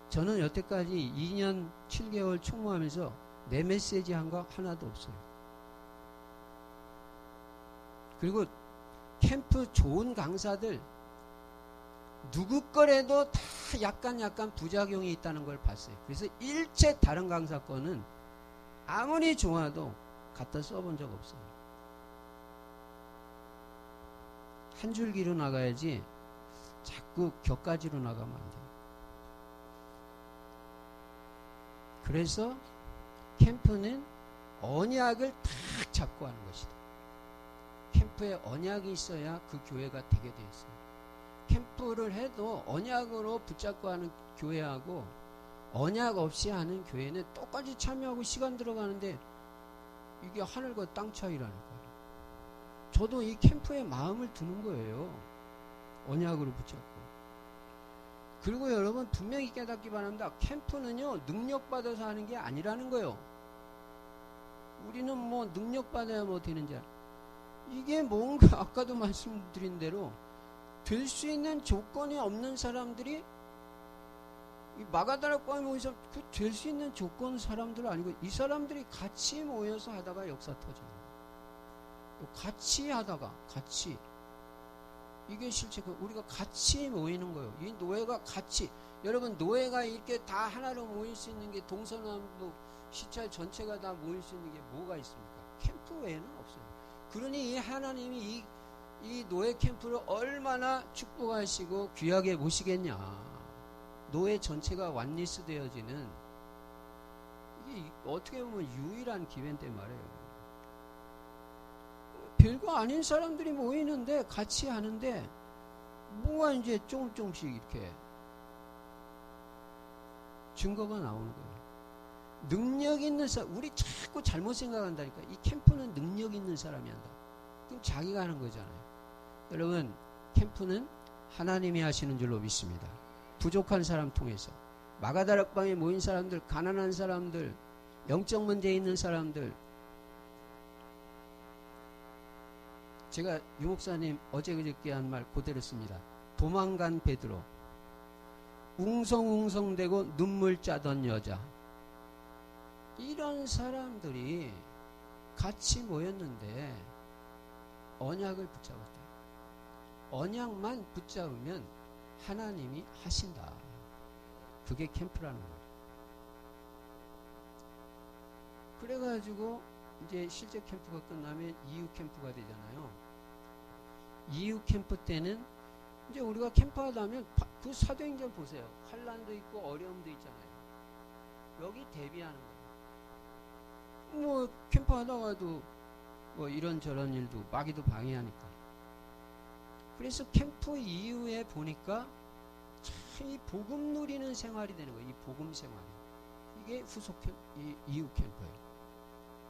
[SPEAKER 4] 저는 여태까지 2년 7개월 총무하면서 내 메시지 한 거 하나도 없어요. 그리고 캠프 좋은 강사들 누구 거라도 다 약간 부작용이 있다는 걸 봤어요. 그래서 일체 다른 강사 거는 아무리 좋아도 갖다 써본 적 없어요. 한 줄기로 나가야지 자꾸 격가지로 나가면 안 돼요. 그래서 캠프는 언약을 딱 잡고 하는 것이다. 캠프에 언약이 있어야 그 교회가 되게 돼 있어요. 캠프를 해도 언약으로 붙잡고 하는 교회하고 언약 없이 하는 교회는 똑같이 참여하고 시간 들어가는데 이게 하늘과 땅 차이라니까요. 저도 이 캠프에 마음을 두는 거예요. 언약으로 붙잡고. 그리고 여러분 분명히 깨닫기 바랍니다. 캠프는요 능력받아서 하는 게 아니라는 거예요. 우리는 뭐 능력받아야 뭐 되는지 이게 뭔가 아까도 말씀드린 대로 될 수 있는 조건이 없는 사람들이 이 마가다락방에 모여서 그 될 수 있는 조건 사람들 아니고 이 사람들이 같이 모여서 하다가 역사 터져요. 같이 하다가 같이 이게 실제 우리가 같이 모이는 거예요. 이 노예가 같이 여러분 노예가 이렇게 다 하나로 모일 수 있는 게 동서남북 시찰 전체가 다 모일 수 있는 게 뭐가 있습니까? 캠프 외에는 없어요. 그러니 이 하나님이 이 노예 캠프를 얼마나 축복하시고 귀하게 모시겠냐. 노예 전체가 완리스 되어지는 이게 어떻게 보면 유일한 기회인데 말이에요. 별거 아닌 사람들이 모이는데 같이 하는데 뭐가 이제 조금씩 이렇게 증거가 나오는 거예요. 능력 있는 사람, 우리 자꾸 잘못 생각한다니까. 이 캠프는 능력 있는 사람이 한다. 그럼 자기가 하는 거잖아요. 여러분 캠프는 하나님이 하시는 줄로 믿습니다. 부족한 사람 통해서 마가다락방에 모인 사람들, 가난한 사람들, 영적 문제 있는 사람들. 제가 유 목사님 어제 그저께 한 말 그대로 씁니다. 도망간 베드로, 웅성웅성대고 눈물 짜던 여자. 이런 사람들이 같이 모였는데 언약을 붙잡았대요. 언약만 붙잡으면 하나님이 하신다. 그게 캠프라는 거예요. 그래가지고 이제 실제 캠프가 끝나면 이후 캠프가 되잖아요. 이후 캠프 때는 이제 우리가 캠프하다 하면 그 사도행전 보세요. 환난도 있고 어려움도 있잖아요. 여기 대비하는 거예요. 뭐 캠프하다가도 뭐 이런저런 일도 마귀도 방해하니까. 그래서 캠프 이후에 보니까 참 이 복음 누리는 생활이 되는 거예요. 이 복음 생활. 이게 후속 이후 캠프예요.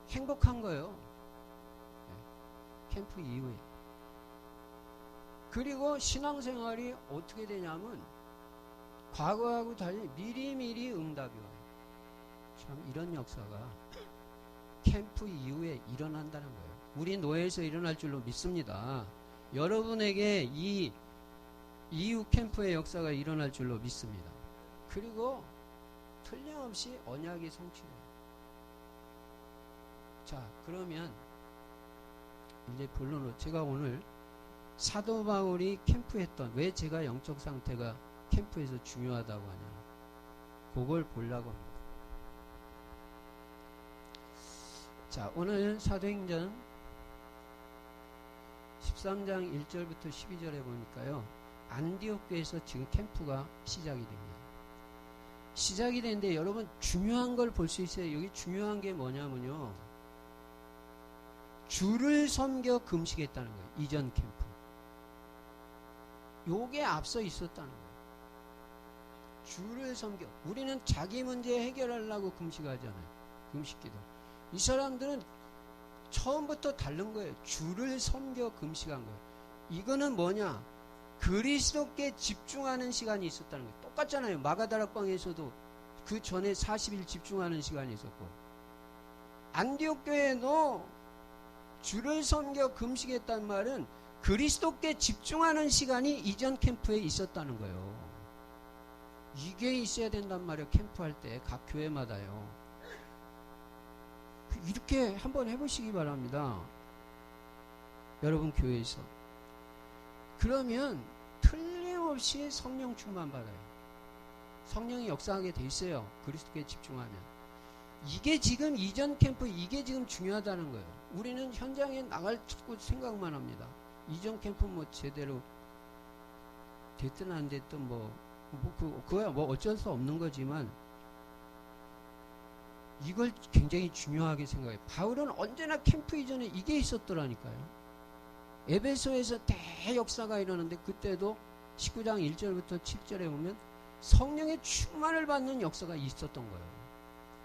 [SPEAKER 4] 행복한 거예요. 네. 캠프 이후에. 그리고 신앙생활이 어떻게 되냐면 과거하고 달리 미리미리 응답이 와요. 참 이런 역사가 캠프 이후에 일어난다는 거예요. 우리 노예에서 일어날 줄로 믿습니다. 여러분에게 이 이후 캠프의 역사가 일어날 줄로 믿습니다. 그리고 틀림없이 언약이 성취돼요. 자, 그러면 이제 본론으로 제가 오늘 사도 바울이 캠프했던 왜 제가 영적 상태가 캠프에서 중요하다고 하냐, 그걸 보려고 합니다. 자, 오늘 사도행전 13장 1절부터 12절에 보니까요, 안디옥 교회에서 지금 캠프가 시작이 됩니다. 시작이 되는데 여러분 중요한 걸 볼 수 있어요. 여기 중요한 게 뭐냐면요, 주를 섬겨 금식했다는 거예요. 이전 캠프. 요게 앞서 있었다는 거예요. 주를 섬겨. 우리는 자기 문제 해결하려고 금식하잖아요. 금식기도. 이 사람들은 처음부터 다른 거예요. 주를 섬겨 금식한 거예요. 이거는 뭐냐? 그리스도께 집중하는 시간이 있었다는 거예요. 똑같잖아요. 마가다락방에서도 그 전에 40일 집중하는 시간이 있었고, 안디옥 교회도 주를 섬겨 금식했단 말은 그리스도께 집중하는 시간이 이전 캠프에 있었다는 거예요. 이게 있어야 된단 말이에요. 캠프할 때 각 교회마다요. 이렇게 한번 해보시기 바랍니다. 여러분 교회에서. 그러면 틀림없이 성령 충만 받아요. 성령이 역사하게 돼 있어요. 그리스도께 집중하면. 이게 지금 이전 캠프, 이게 지금 중요하다는 거예요. 우리는 현장에 나갈 자꾸 생각만 합니다. 이전 캠프 뭐 제대로 됐든 안 됐든 그거야 뭐 어쩔 수 없는 거지만, 이걸 굉장히 중요하게 생각해요. 바울은 언제나 캠프 이전에 이게 있었더라니까요. 에베소에서 대역사가 일어났는데 그때도 19장 1절부터 7절에 보면 성령의 충만을 받는 역사가 있었던 거예요.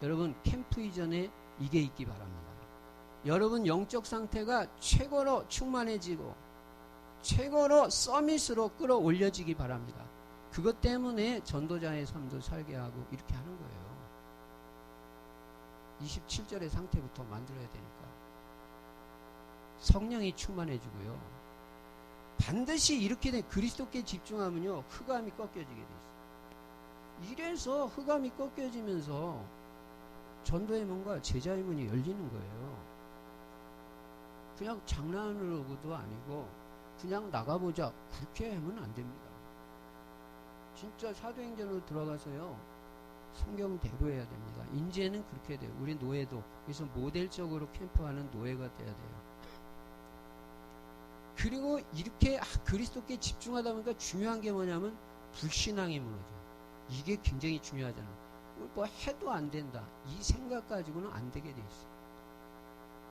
[SPEAKER 4] 여러분 캠프 이전에 이게 있기 바랍니다. 여러분 영적 상태가 최고로 충만해지고 최고로 서밋으로 끌어올려지기 바랍니다. 그것 때문에 전도자의 삶도 살게 하고 이렇게 하는 거예요. 27절의 상태부터 만들어야 되니까. 성령이 충만해지고요. 반드시 이렇게 된 그리스도께 집중하면요, 흑암이 꺾여지게 돼 있어요. 이래서 흑암이 꺾여지면서 전도의 문과 제자의 문이 열리는 거예요. 그냥 장난으로도 아니고 그냥 나가보자 그렇게 하면 안 됩니다. 진짜 사도행전으로 들어가서요, 성경대로 해야 됩니다. 이제는 그렇게 돼요. 우리 노예도. 그래서 모델적으로 캠프하는 노예가 돼야 돼요. 그리고 이렇게 그리스도께 집중하다 보니까 중요한 게 뭐냐면 불신앙이 무너져요. 이게 굉장히 중요하잖아요. 뭐 해도 안 된다, 이 생각 가지고는 안 되게 돼 있어요.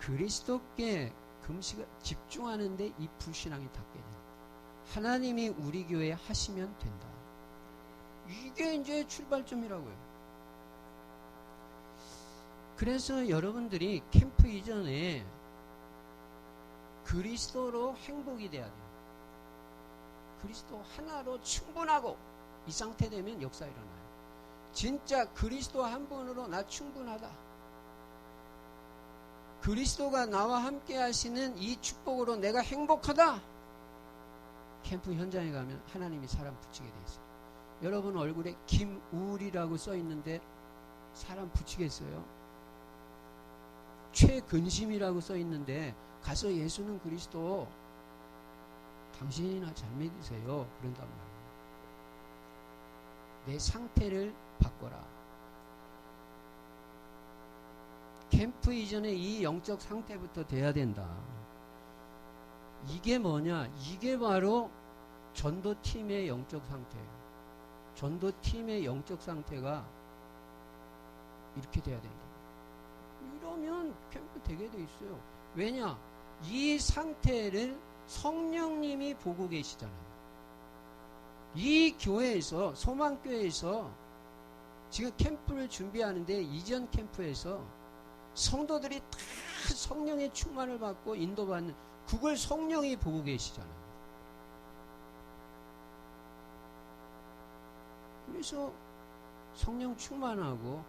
[SPEAKER 4] 그리스도께 집중하는데 이 불신앙이 닿게 돼요. 하나님이 우리 교회에 하시면 된다. 이게 이제 출발점이라고요. 그래서 여러분들이 캠프 이전에 그리스도로 행복이 돼야 돼요. 그리스도 하나로 충분하고 이 상태 되면 역사 일어나요. 진짜 그리스도 한 분으로 나 충분하다. 그리스도가 나와 함께 하시는 이 축복으로 내가 행복하다. 캠프 현장에 가면 하나님이 사람 붙이게 돼 있어요. 여러분 얼굴에 김우울이라고 써 있는데 사람 붙이겠어요? 최근심이라고 써 있는데 가서 예수는 그리스도 당신이나 잘 믿으세요. 그런단 말이에요. 내 상태를 바꿔라. 캠프 이전에 이 영적 상태부터 돼야 된다. 이게 뭐냐? 이게 바로 전도팀의 영적 상태예요. 전도팀의 영적 상태가 이렇게 돼야 된다. 이러면 캠프 되게 돼 있어요. 왜냐? 이 상태를 성령님이 보고 계시잖아요. 이 교회에서, 소망교회에서 지금 캠프를 준비하는데 이전 캠프에서 성도들이 다 성령의 충만을 받고 인도받는, 그걸 성령이 보고 계시잖아요. 그래서 성령 충만하고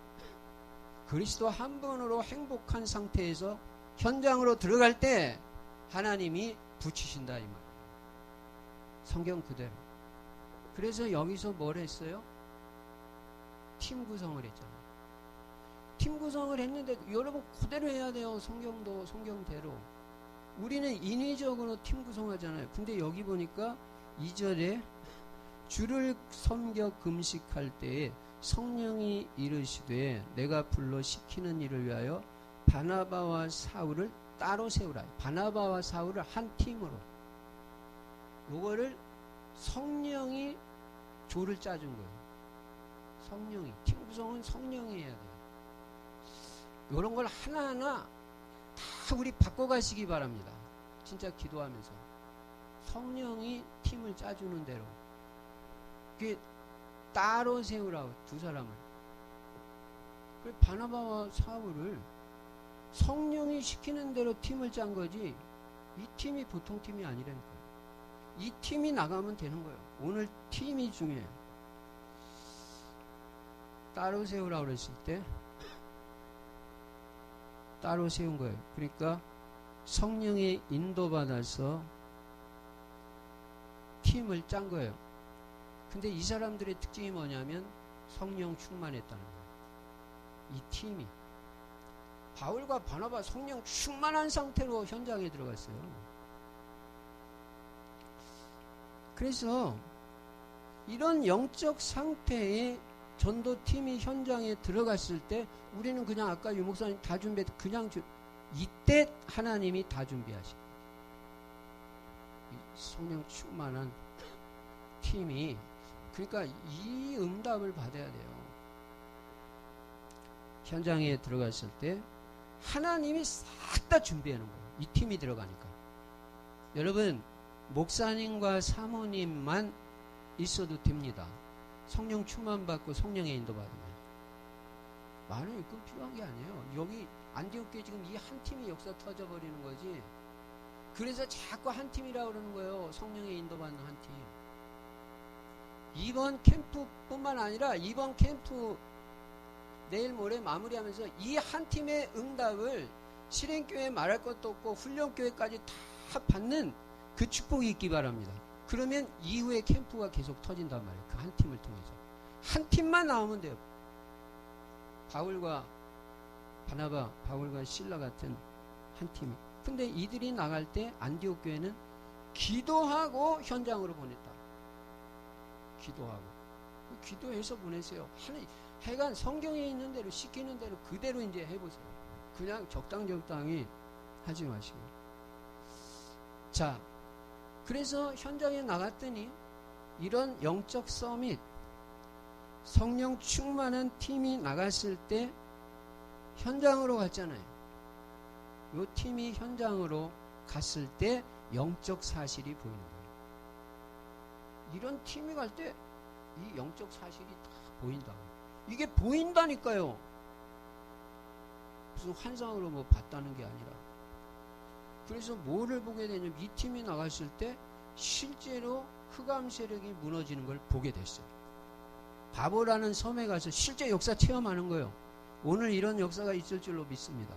[SPEAKER 4] 그리스도 한 분으로 행복한 상태에서 현장으로 들어갈 때 하나님이 붙이신다 이 말이에요. 성경 그대로. 그래서 여기서 뭘 했어요? 팀 구성을 했잖아요. 팀 구성을 했는데 여러분 그대로 해야 돼요. 성경도 성경대로. 우리는 인위적으로 팀 구성하잖아요. 근데 여기 보니까 2절에 주를 섬겨 금식할 때에 성령이 이르시되 내가 불러 시키는 일을 위하여 바나바와 사울을 따로 세우라. 바나바와 사울을 한 팀으로. 요거를 성령이 조를 짜준 거예요. 성령이. 팀 구성은 성령이 해야 돼요. 요런 걸 하나하나 다 우리 바꿔가시기 바랍니다. 진짜 기도하면서. 성령이 팀을 짜주는 대로. 그게 따로 세우라고, 두 사람을. 그 바나바와 사울을 성령이 시키는 대로 팀을 짠 거지, 이 팀이 보통 팀이 아니라니까요. 이 팀이 나가면 되는 거예요. 오늘 팀이 중요해요. 따로 세우라고 그랬을 때 따로 세운 거예요. 그러니까 성령의 인도받아서 팀을 짠 거예요. 근데 이 사람들의 특징이 뭐냐면 성령 충만했다는 거예요. 이 팀이. 바울과 바나바 성령 충만한 상태로 현장에 들어갔어요. 그래서 이런 영적 상태의 전도팀이 현장에 들어갔을 때 우리는 그냥 아까 유 목사님 다 준비했, 그냥 이때 하나님이 다 준비하신 성령 충만한 팀이, 그러니까 이 응답을 받아야 돼요. 현장에 들어갔을 때 하나님이 싹 다 준비해 놓은 거예요. 이 팀이 들어가니까. 여러분, 목사님과 사모님만 있어도 됩니다. 성령 충만 받고 성령의 인도 받으면. 많은 일꾼 필요한 게 아니에요. 여기 안디옥교회 지금 이 한 팀이 역사 터져버리는 거지. 그래서 자꾸 한 팀이라고 그러는 거예요. 성령의 인도 받는 한 팀. 이번 캠프뿐만 아니라 이번 캠프 내일 모레 마무리하면서 이 한 팀의 응답을 실행교회 말할 것도 없고 훈련교회까지 다 받는 그 축복이 있기 바랍니다. 그러면 이후에 캠프가 계속 터진단 말이에요. 그 한 팀을 통해서. 한 팀만 나오면 돼요. 바울과 바나바, 바울과 실라 같은 한 팀이. 근데 이들이 나갈 때 안디옥 교회는 기도하고 현장으로 보냈다. 기도하고. 기도해서 보내세요. 하여간 성경에 있는 대로 시키는 대로 그대로 이제 해보세요. 그냥 적당히 하지 마시고. 자, 그래서 현장에 나갔더니 이런 영적 서밋, 성령 충만한 팀이 나갔을 때 현장으로 갔잖아요. 이 팀이 현장으로 갔을 때 영적 사실이 보이는 거예요. 이런 팀이 갈 때 이 영적 사실이 다 보인다. 이게 보인다니까요. 무슨 환상으로 뭐 봤다는 게 아니라. 그래서 뭐를 보게 되냐면 이 팀이 나갔을 때 실제로 흑암 세력이 무너지는 걸 보게 됐어요. 바보라는 섬에 가서 실제 역사 체험하는 거예요. 오늘 이런 역사가 있을 줄로 믿습니다.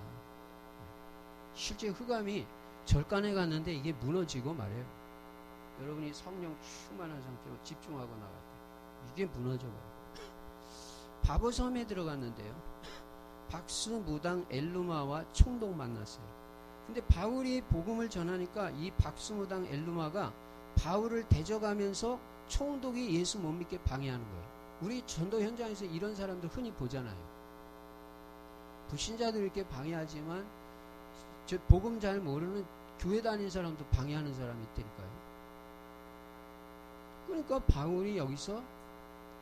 [SPEAKER 4] 실제 흑암이 절간에 갔는데 이게 무너지고 말해요. 여러분이 성령 충만한 상태로 집중하고 나갈 때 이게 무너져버려요. 바보 섬에 들어갔는데요. 박수, 무당, 엘루마와 총독 만났어요. 근데 바울이 복음을 전하니까 이 박수, 무당, 엘루마가 바울을 대적하면서 총독이 예수 못 믿게 방해하는 거예요. 우리 전도 현장에서 이런 사람들 흔히 보잖아요. 불신자들 이렇게 방해하지만 저 복음 잘 모르는 교회 다니는 사람도 방해하는 사람이 있다니까요. 그러니까 바울이 여기서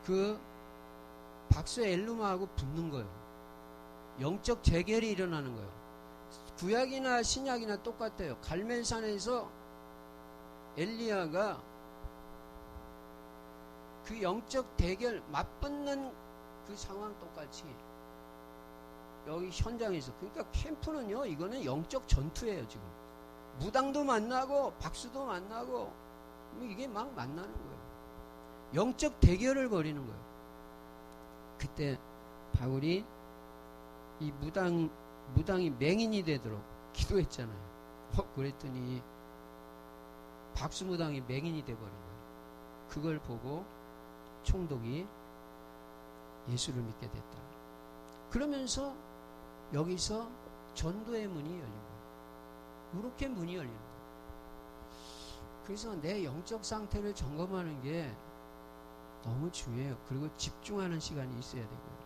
[SPEAKER 4] 그 박수 엘루마하고 붙는 거예요. 영적 재결이 일어나는 거예요. 구약이나 신약이나 똑같아요. 갈멜산에서 엘리야가 그 영적 대결 맞붙는 그 상황 똑같이 여기 현장에서, 그러니까 캠프는요, 이거는 영적 전투예요. 지금 무당도 만나고 박수도 만나고 이게 막 만나는 거예요. 영적 대결을 벌이는 거예요. 그때 바울이 이 무당이 맹인이 되도록 기도했잖아요. 그랬더니 박수무당이 맹인이 돼버린 거예요. 그걸 보고 총독이 예수를 믿게 됐다. 그러면서 여기서 전도의 문이 열린 거예요. 이렇게 문이 열리는 거예요. 그래서 내 영적 상태를 점검하는 게 너무 중요해요. 그리고 집중하는 시간이 있어야 되고요.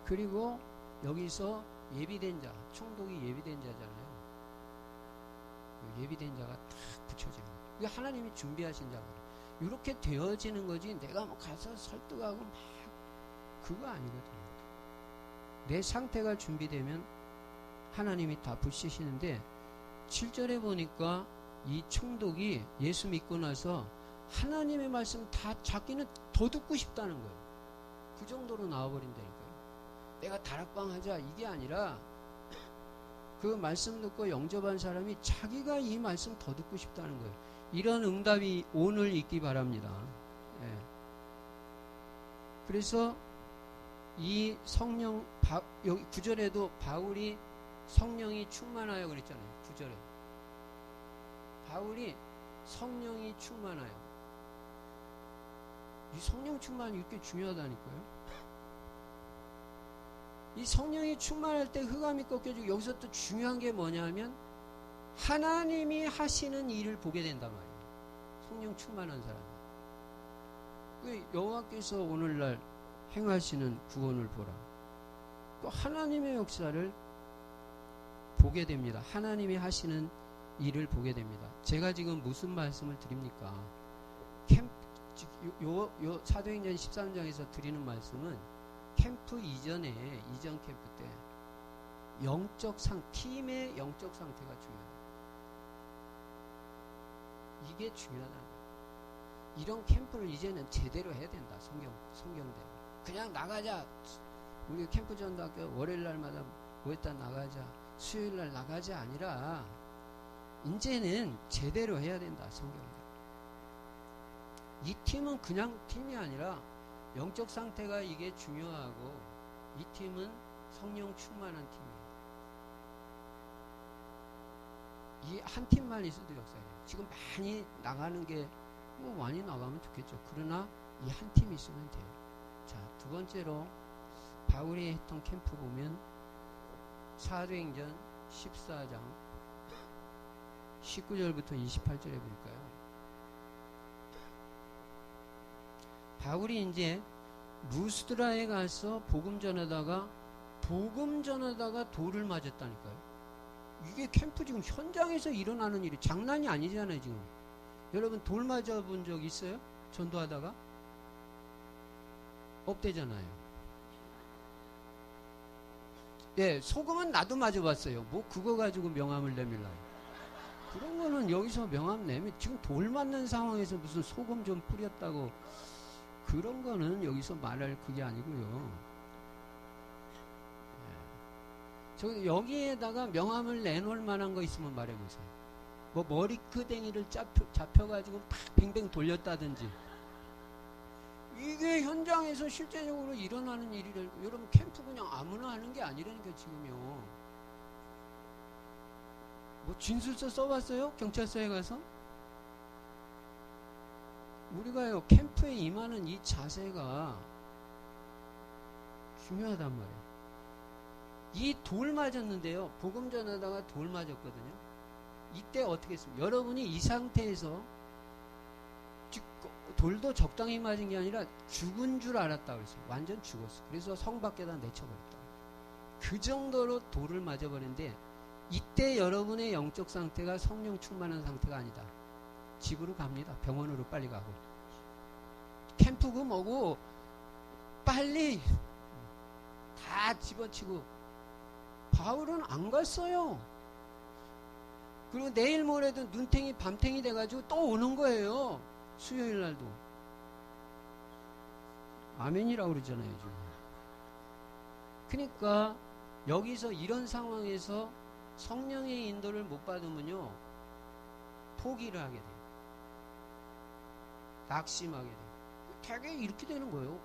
[SPEAKER 4] 그리고 여기서 예비된 자, 총독이 예비된 자잖아요. 예비된 자가 딱 붙여지는 거예요. 이게 하나님이 준비하신 자거든요. 이렇게 되어지는 거지 내가 뭐 가서 설득하고 막 그거 아니거든요. 내 상태가 준비되면 하나님이 다 붙이시는데 7절에 보니까 이 총독이 예수 믿고 나서 하나님의 말씀 다 자기는 더 듣고 싶다는 거예요. 그 정도로 나와버린다니까요. 내가 다락방 하자 이게 아니라 그 말씀 듣고 영접한 사람이 자기가 이 말씀 더 듣고 싶다는 거예요. 이런 응답이 오늘 있기 바랍니다. 예. 그래서 이 성령, 여기 9절에도 바울이 성령이 충만하여 그랬잖아요. 9절에 바울이 성령이 충만하여. 이 성령 충만이 이렇게 중요하다니까요. 이 성령이 충만할 때 흑암이 꺾여지고, 여기서 또 중요한 게 뭐냐면 하나님이 하시는 일을 보게 된단 말이에요. 성령 충만한 사람이. 여호와께서 오늘날 행하시는 구원을 보라. 또 하나님의 역사를 보게 됩니다. 하나님이 하시는 일을 보게 됩니다. 제가 지금 무슨 말씀을 드립니까? 요 사도행전 13장에서 드리는 말씀은 캠프 이전 캠프 때 팀의 영적 상태가 중요하다. 이게 중요하다는 거예요. 이런 캠프를 이제는 제대로 해야 된다. 성경대로. 그냥 나가자. 우리 캠프 전도학교 월요일 날마다 모였다 나가자. 수요일 날 나가자 아니라 이제는 제대로 해야 된다. 성경대로. 이 팀은 그냥 팀이 아니라 영적 상태가 이게 중요하고, 이 팀은 성령 충만한 팀이에요. 이 한 팀만 있어도 역사예요. 지금 많이 나가는 게 많이 나가면 좋겠죠. 그러나 이 한 팀이 있으면 돼요. 자, 두 번째로 바울이 했던 캠프 보면 사도행전 14장 19절부터 28절에 볼까요? 바울이 이제 루스드라에 가서 복음 전하다가 돌을 맞았다니까요. 이게 캠프 지금 현장에서 일어나는 일이 장난이 아니잖아요. 지금 여러분 돌 맞아본 적 있어요? 전도하다가? 없대잖아요. 예, 소금은 나도 맞아봤어요. 뭐 그거 가지고 명함을 내밀라고. 그런 거는 여기서 명함 내면, 지금 돌 맞는 상황에서 무슨 소금 좀 뿌렸다고 그런 거는 여기서 말할 그게 아니고요. 저 여기에다가 명함을 내놓을 만한 거 있으면 말해보세요. 뭐 머리끄댕이를 잡혀가지고 팍 뱅뱅 돌렸다든지. 이게 현장에서 실제적으로 일어나는 일이라고. 여러분 캠프 그냥 아무나 하는 게 아니라니까 지금요. 뭐 진술서 써봤어요? 경찰서에 가서? 우리가요 캠프에 임하는 이 자세가 중요하단 말이에요. 이 돌 맞았는데요. 복음 전하다가 돌 맞았거든요. 이때 어떻게 했습니까? 여러분이 이 상태에서 돌도 적당히 맞은 게 아니라 죽은 줄 알았다 그랬어요. 완전 죽었어. 그래서 성 밖에다 내쳐버렸다. 그 정도로 돌을 맞아버렸는데 이때 여러분의 영적 상태가 성령 충만한 상태가 아니다. 집으로 갑니다. 병원으로 빨리 가고. 캠프고 뭐고 빨리 다 집어치고. 바울은 안 갔어요. 그리고 내일 모레도 눈탱이 밤탱이 돼가지고 또 오는 거예요. 수요일 날도. 아멘이라고 그러잖아요, 지금. 그러니까 여기서 이런 상황에서 성령의 인도를 못 받으면요, 포기를 하게 돼요. 낙심하게 돼요. 되게 이렇게 되는 거예요.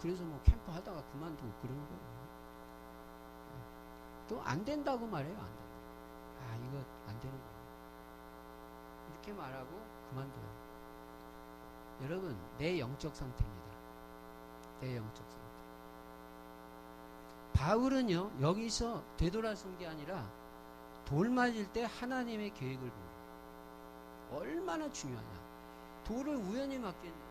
[SPEAKER 4] 그래서 뭐 캠프 하다가 그만두고 그러는 거예요. 또 안 된다고 말해요, 안 된다. 아, 이거 안 되는 거예요. 이렇게 말하고 그만둬요. 여러분, 내 영적 상태입니다. 내 영적 상태. 바울은요, 여기서 되돌아선 게 아니라 돌 맞을 때 하나님의 계획을 보고 얼마나 중요하냐. 돌을 우연히 맞겠냐.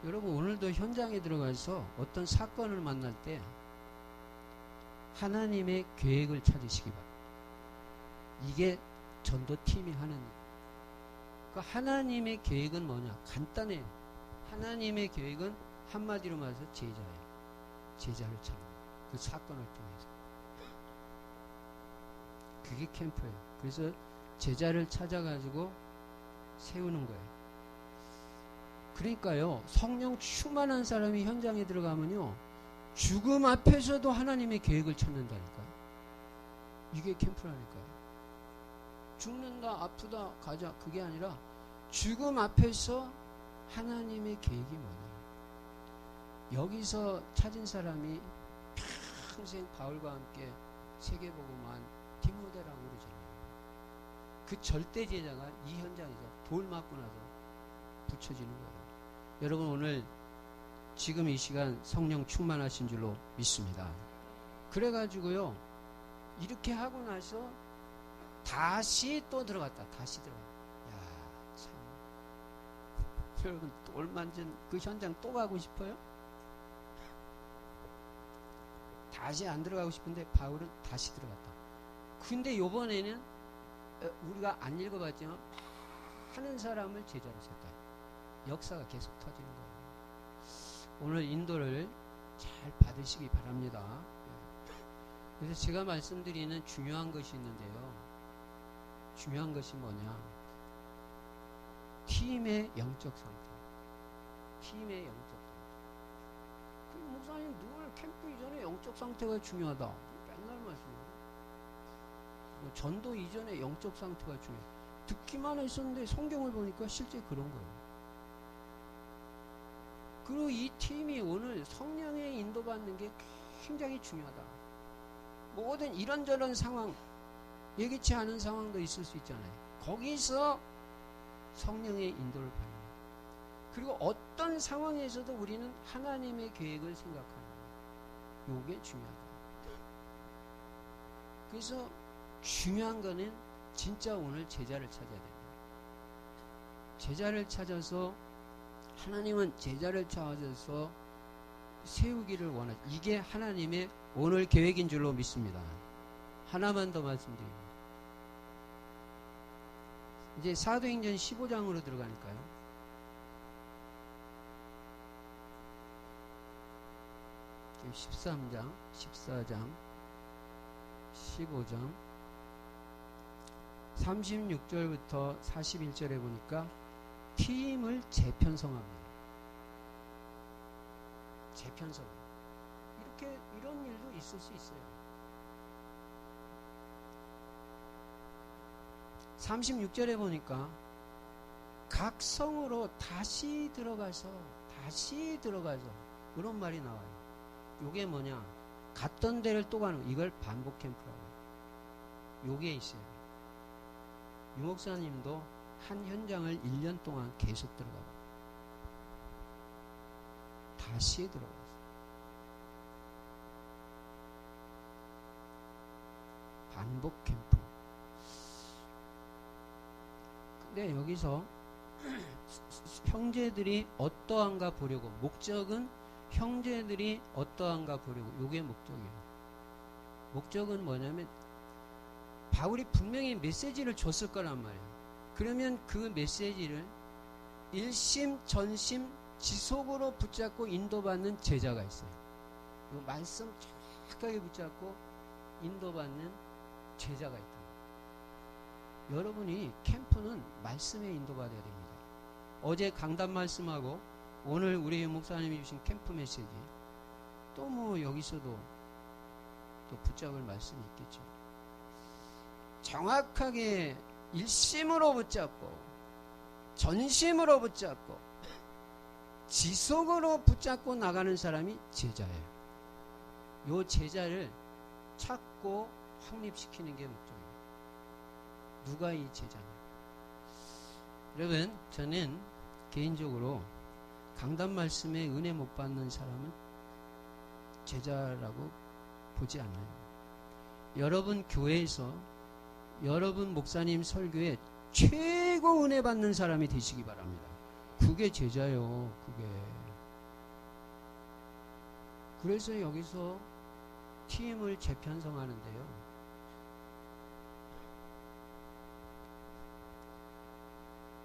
[SPEAKER 4] 여러분, 오늘도 현장에 들어가서 어떤 사건을 만날 때 하나님의 계획을 찾으시기 바랍니다. 이게 전도팀이 하는 일. 그 하나님의 계획은 뭐냐? 간단해요. 하나님의 계획은 한마디로 말해서 제자예요. 제자를 찾는 거예요. 그 사건을 통해서. 그게 캠프예요. 그래서 제자를 찾아가지고 세우는 거예요. 그러니까요, 성령 충만한 사람이 현장에 들어가면요, 죽음 앞에서도 하나님의 계획을 찾는다니까요. 이게 캠프라니까요. 죽는다, 아프다, 가자. 그게 아니라 죽음 앞에서 하나님의 계획이 뭐냐. 여기서 찾은 사람이 평생 바울과 함께 세계복음한 디모데라고 그러잖아요. 그 절대 제자가 이 현장에서 돌 맞고 나서 붙여지는 거예요. 여러분, 오늘 지금 이 시간 성령 충만하신 줄로 믿습니다. 그래가지고요, 이렇게 하고 나서 다시 또 들어갔다. 다시 들어갔다. 야, 참. 여러분, 돌 만진 그 현장 또 가고 싶어요? 다시 안 들어가고 싶은데 바울은 다시 들어갔다. 근데 요번에는 우리가 안 읽어봤지만 하는 사람을 제자로 셌다. 역사가 계속 터지는 거예요. 오늘 인도를 잘 받으시기 바랍니다. 그래서 제가 말씀드리는 중요한 것이 있는데요. 중요한 것이 뭐냐? 팀의 영적 상태. 팀의 영적 상태. 그 목사님 늘 캠프 이전에 영적 상태가 중요하다. 맨날 말씀해요. 뭐 전도 이전에 영적 상태가 중요해. 듣기만 했었는데 성경을 보니까 실제 그런 거예요. 그리고 이 팀이 오늘 성령의 인도받는 게 굉장히 중요하다. 모든 이런저런 상황, 예기치 않은 상황도 있을 수 있잖아요. 거기서 성령의 인도를 받는 거예요. 그리고 어떤 상황에서도 우리는 하나님의 계획을 생각하는 거예요. 이게 중요하다. 그래서 중요한 거는 진짜 오늘 제자를 찾아야 됩니다. 제자를 찾아서 하나님은 제자를 찾아서 세우기를 원하죠. 이게 하나님의 오늘 계획인 줄로 믿습니다. 하나만 더 말씀드립니다. 이제 사도행전 15장으로 들어가니까요. 지금 13장, 14장, 15장 36절부터 41절에 보니까 팀을 재편성합니다. 재편성. 이런 일도 있을 수 있어요. 36절에 보니까 각 성으로 다시 들어가서 그런 말이 나와요. 요게 뭐냐? 갔던 데를 또 가는 거. 이걸 반복 캠프라고 해요. 요게 있어요. 유 목사님도 한 현장을 1년 동안 계속 들어가고 다시 들어갔어요. 반복 캠프. 근데 여기서 형제들이 어떠한가 보려고, 목적은 형제들이 어떠한가 보려고, 요게 목적이에요. 목적은 뭐냐면 바울이 분명히 메시지를 줬을 거란 말이에요. 그러면 그 메시지를 일심 전심 지속으로 붙잡고 인도받는 제자가 있어요. 이 말씀 정확하게 붙잡고 인도받는 제자가 있다. 여러분이 캠프는 말씀에 인도받아야 됩니다. 어제 강단 말씀하고 오늘 우리 목사님이 주신 캠프 메시지, 또 뭐 여기서도 또 붙잡을 말씀이 있겠죠. 정확하게 일심으로 붙잡고 전심으로 붙잡고 지속으로 붙잡고 나가는 사람이 제자예요. 요 제자를 찾고 확립시키는 게 목적이에요. 누가 이 제자냐? 여러분, 저는 개인적으로 강단 말씀에 은혜 못 받는 사람은 제자라고 보지 않아요. 여러분 교회에서 여러분 목사님 설교에 최고 은혜 받는 사람이 되시기 바랍니다. 그게 제자요. 그게. 그래서 여기서 팀을 재편성하는데요.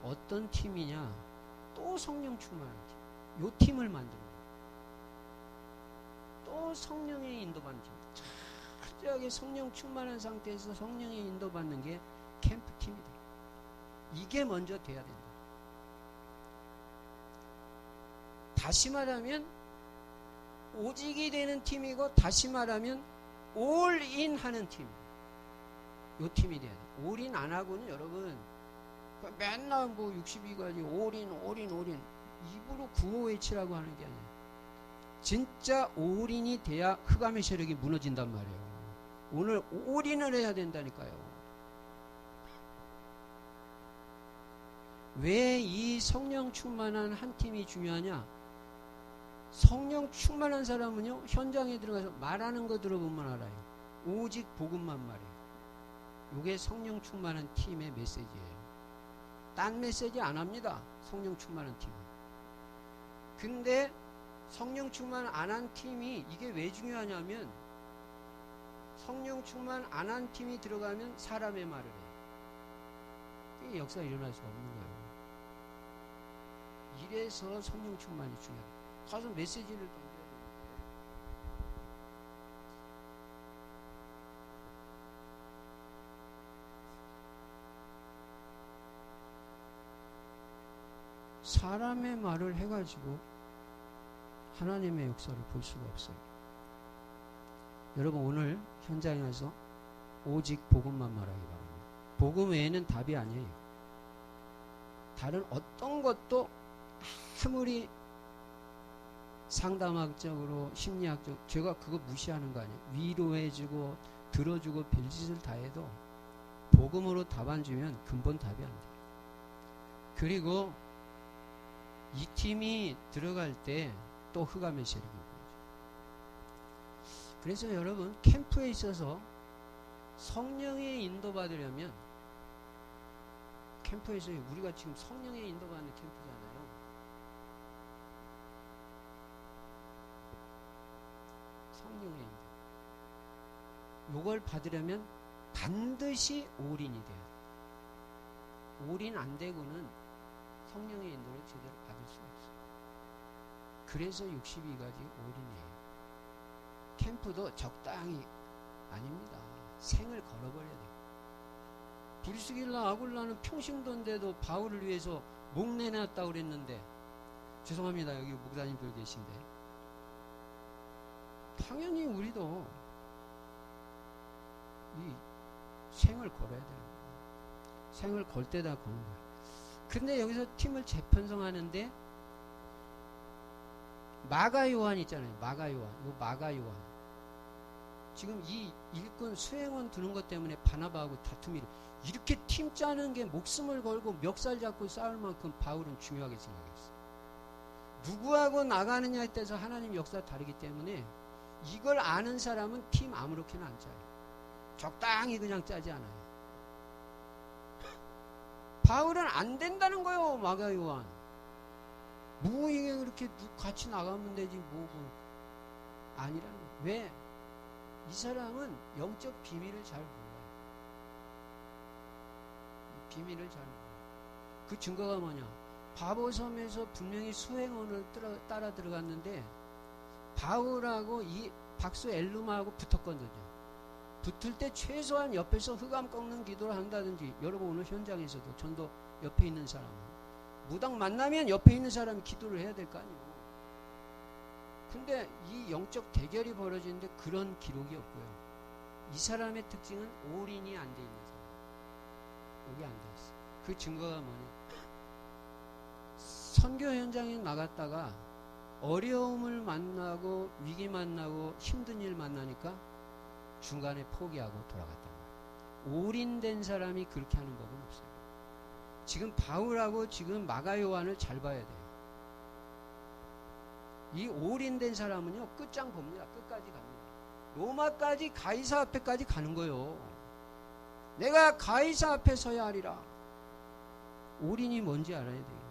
[SPEAKER 4] 어떤 팀이냐? 또 성령 충만한 팀. 요 팀을 만드는 거예요. 또 성령의 인도받는 팀. 철저하게 성령 충만한 상태에서 성령의 인도받는 게 캠프 팀이 돼요. 이게 먼저 돼야 된다. 다시 말하면 오직이 되는 팀이고, 다시 말하면 올인 하는 팀. 요 팀이 돼야 돼요. 올인 안 하고는 여러분 맨날 뭐 62가지 올인 입으로 구호외치라고 하는 게 아니에요. 진짜 올인이 돼야 흑암의 세력이 무너진단 말이에요. 오늘 올인을 해야 된다니까요. 왜 이 성령 충만한 한 팀이 중요하냐? 성령 충만한 사람은요, 현장에 들어가서 말하는 거 들어보면 알아요. 오직 복음만 말해요. 이게 성령 충만한 팀의 메시지예요. 딴 메시지 안 합니다. 성령 충만한 팀은. 근데 성령 충만 안 한 팀이, 이게 왜 중요하냐면 성령 충만 안 한 팀이 들어가면 사람의 말을 해요. 이게 역사가 일어날 수가 없는 거예요. 이래서 성령 충만이 중요해요. 가서 메시지를 던져야 돼요. 사람의 말을 해가지고 하나님의 역사를 볼 수가 없어요. 여러분, 오늘 현장에 와서 오직 복음만 말하기 바랍니다. 복음 외에는 답이 아니에요. 다른 어떤 것도 아무리 상담학적으로 심리학적, 제가 그거 무시하는 거 아니에요. 위로해주고 들어주고 별짓을 다 해도 복음으로 답 안 주면 근본 답이 안 돼요. 그리고 이 팀이 들어갈 때 또 흑암의 세력이 보이죠. 그래서 여러분, 캠프에 있어서 성령의 인도받으려면, 캠프에서 우리가 지금 성령의 인도받는 캠프잖아요. 성령의 인도. 요걸 받으려면 반드시 올인이 돼야 돼요. 올인 안 되고는 성령의 인도를 제대로 받을 수가 없어요. 그래서 62가지 올인이에요. 캠프도 적당히 아닙니다. 생을 걸어버려야 돼요. 브리스길라 아굴라는 평신도인데도 바울을 위해서 목 내놨다고 그랬는데, 죄송합니다. 여기 목사님들 계신데, 당연히 우리도 이 생을 걸어야 되는 거예요. 생을 걸 때다 거는 거예요. 근데 여기서 팀을 재편성하는데 마가 요한 있잖아요. 마가 요한. 요 마가 요한. 지금 이 일꾼 수행원 두는 것 때문에 바나바하고 다툼이, 이렇게 팀 짜는 게 목숨을 걸고 멱살 잡고 싸울 만큼 바울은 중요하게 생각했어요. 누구하고 나가느냐에 따라서 하나님 역사 다르기 때문에 이걸 아는 사람은 팀 아무렇게나 안 짜요. 적당히 그냥 짜지 않아요. 바울은 안 된다는 거예요. 마가 요한. 뭐 이게 그렇게 같이 나가면 되지 뭐 아니라는 거예요. 왜? 이 사람은 영적 비밀을 잘 몰라요. 비밀을 잘 몰라요. 그 증거가 뭐냐? 바보섬에서 분명히 수행원을 따라 들어갔는데 바울하고 이 박수 엘루마하고 붙었거든요. 붙을 때 최소한 옆에서 흑암 꺾는 기도를 한다든지, 여러분 오늘 현장에서도 전도 옆에 있는 사람은 무당 만나면 옆에 있는 사람이 기도를 해야 될 거 아니에요. 근데 이 영적 대결이 벌어지는데 그런 기록이 없고요. 이 사람의 특징은 올인이 안 돼 있는 사람. 여기 안 돼 있어. 그 증거가 뭐냐? 선교 현장에 나갔다가 어려움을 만나고 위기 만나고 힘든 일 만나니까 중간에 포기하고 돌아갔단 말이에요. 올인된 사람이 그렇게 하는 법은 없어요. 지금 바울하고 지금 마가 요한을 잘 봐야 돼요. 이 올인된 사람은요, 끝장 봅니다. 끝까지 갑니다. 로마까지 가이사 앞에까지 가는 거예요. 내가 가이사 앞에 서야 하리라. 올인이 뭔지 알아야 돼요.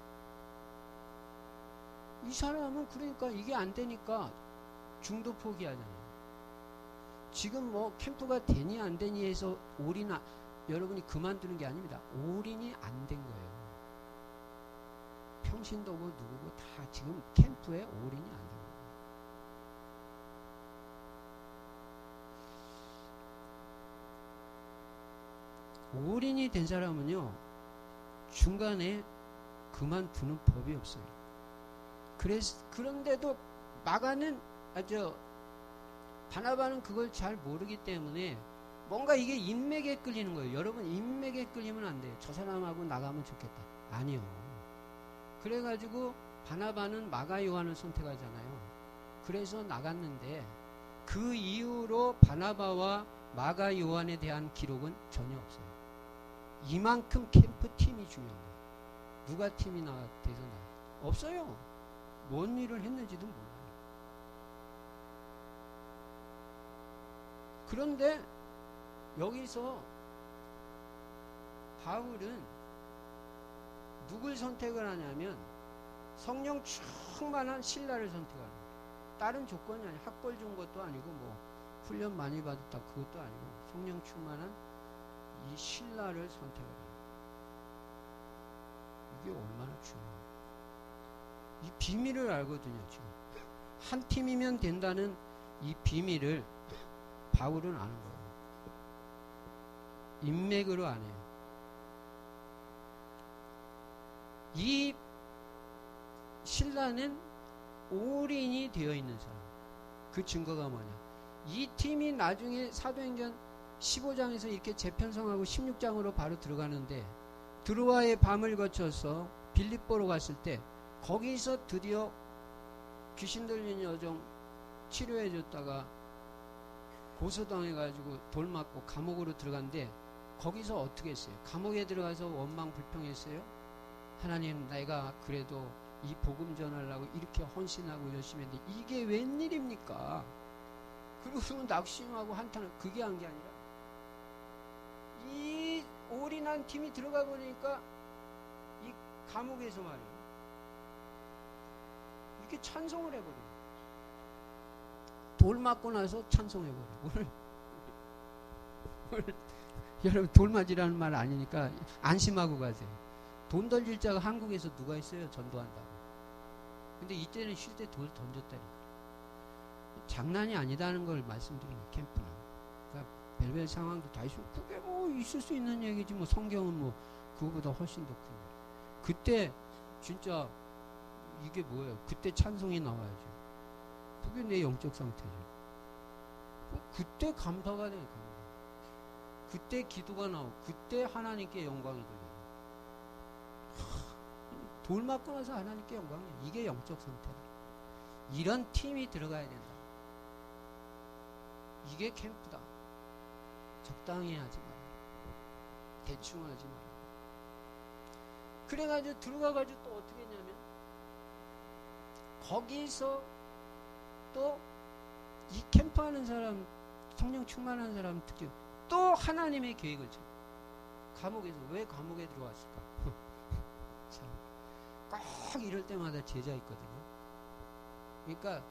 [SPEAKER 4] 이 사람은 그러니까 이게 안 되니까 중도 포기하잖아요. 지금 뭐 캠프가 되니 안 되니 해서 여러분이 그만두는 게 아닙니다. 올인이 안 된 거예요. 평신도고 누구고 다 지금 캠프에 올인이 안 된 거예요. 올인이 된 사람은요, 중간에 그만두는 법이 없어요. 그런데도 바나바는 그걸 잘 모르기 때문에 뭔가 이게 인맥에 끌리는 거예요. 여러분, 인맥에 끌리면 안 돼요. 저 사람하고 나가면 좋겠다. 아니요. 그래가지고 바나바는 마가 요한을 선택하잖아요. 그래서 나갔는데 그 이후로 바나바와 마가 요한에 대한 기록은 전혀 없어요. 이만큼 캠프 팀이 중요한 거예요. 누가 팀이 돼서 나갔어요? 없어요. 뭔 일을 했는지도 몰라요. 그런데 여기서 바울은 누굴 선택을 하냐면 성령 충만한 신라를 선택하는 거예요. 다른 조건이 아니에요. 학벌 좋은 것도 아니고 뭐 훈련 많이 받았다 그것도 아니고 성령 충만한 이 신라를 선택을 해요. 이게 얼마나 중요해요. 이 비밀을 알거든요. 지금 한 팀이면 된다는 이 비밀을 바울은 아는 거예요. 인맥으로 안 해요. 이 신라는 올인이 되어 있는 사람. 그 증거가 뭐냐? 이 팀이 나중에 사도행전 15장에서 이렇게 재편성하고 16장으로 바로 들어가는데 드로아의 밤을 거쳐서 빌립보로 갔을 때 거기서 드디어 귀신 들린 여종 치료해 줬다가 고소당해가지고 돌 맞고 감옥으로 들어간데 거기서 어떻게 했어요? 감옥에 들어가서 원망 불평했어요? 하나님, 내가 그래도 이 복음 전하려고 이렇게 헌신하고 열심히 했는데 이게 웬일입니까? 그리고 낙심하고 한탄을 그게 한 게 아니라 이 올인한 팀이 들어가 보니까 이 감옥에서 말이에요. 이렇게 찬송을 해버려요. 돌 맞고 나서 찬송해버려요. 오늘 여러분 돌 맞이라는 말 아니니까 안심하고 가세요. 돈 던질 자가 한국에서 누가 있어요? 전도한다고. 근데 이때는 쉴 때 돌 던졌다니까. 장난이 아니다는 걸 말씀드리는 거예요. 캠프는. 그러니까 별별 상황도 다 있으면 그게 뭐 있을 수 있는 얘기지 뭐 성경은 뭐 그거보다 훨씬 더 큰 거예요. 그때 진짜 이게 뭐예요? 그때 찬송이 나와야죠. 그게 내 영적 상태죠. 그때 감사가 돼요. 감사. 그때 기도가 나오고 그때 하나님께 영광이 돌려요. 돌 맞고 나서 하나님께 영광이에요. 이게 영적 상태다. 이런 팀이 들어가야 된다. 이게 캠프다. 적당히 하지 마라. 대충 하지 마라. 그래가지고 들어가가지고 또 어떻게 했냐면 거기서 또 이 캠프하는 사람, 성령 충만한 사람 특히 또 하나님의 계획을 쳐. 감옥에서 왜 감옥에 들어왔을까? 참, 꼭 이럴 때마다 제자 있거든요. 그러니까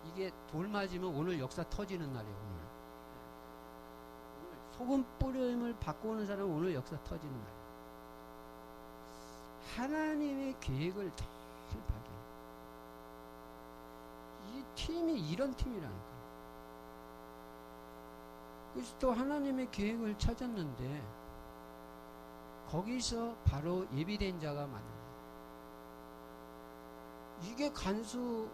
[SPEAKER 4] 이게 돌 맞으면 오늘 역사 터지는 날이에요. 오늘 소금 뿌림을 받고 오는 사람은 오늘 역사 터지는 날이에요. 하나님의 계획을 잘 발견해요. 이 팀이 이런 팀이라니까. 그래서 또 하나님의 계획을 찾았는데 거기서 바로 예비된 자가 만나요. 이게 간수와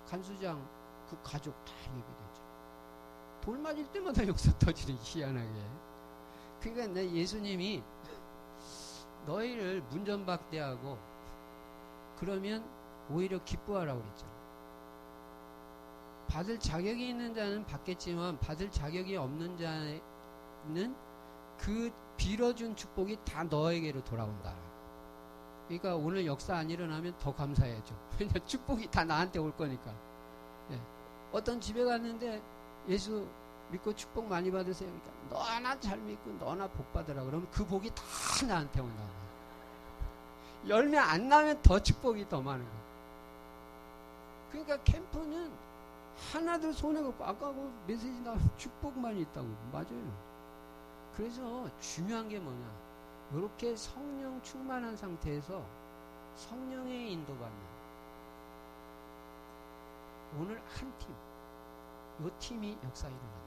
[SPEAKER 4] 간수장 그 가족 다 예비되죠. 돌 맞을 때마다 역사 터지는 희한하게. 그러니까 내 예수님이 너희를 문전박대하고 그러면 오히려 기뻐하라고 그랬잖아. 받을 자격이 있는 자는 받겠지만 받을 자격이 없는 자는 그 빌어준 축복이 다 너에게로 돌아온다. 그러니까 오늘 역사 안 일어나면 더 감사해야죠. 왜냐 축복이 다 나한테 올 거니까. 예. 어떤 집에 갔는데 예수 믿고 축복 많이 받으세요. 그러니까 너 하나 잘 믿고 너 하나 복 받으라 그러면 그 복이 다 나한테 온다. 열매 안 나면 더 축복이 더 많은 거야. 그러니까 캠프는 하나도 손해가 없고 아까 그 메시지 나오면 축복만 있다고. 맞아요. 그래서 중요한 게 뭐냐, 이렇게 성령 충만한 상태에서 성령의 인도받는 오늘 한 팀, 이 팀이 역사 일어난다.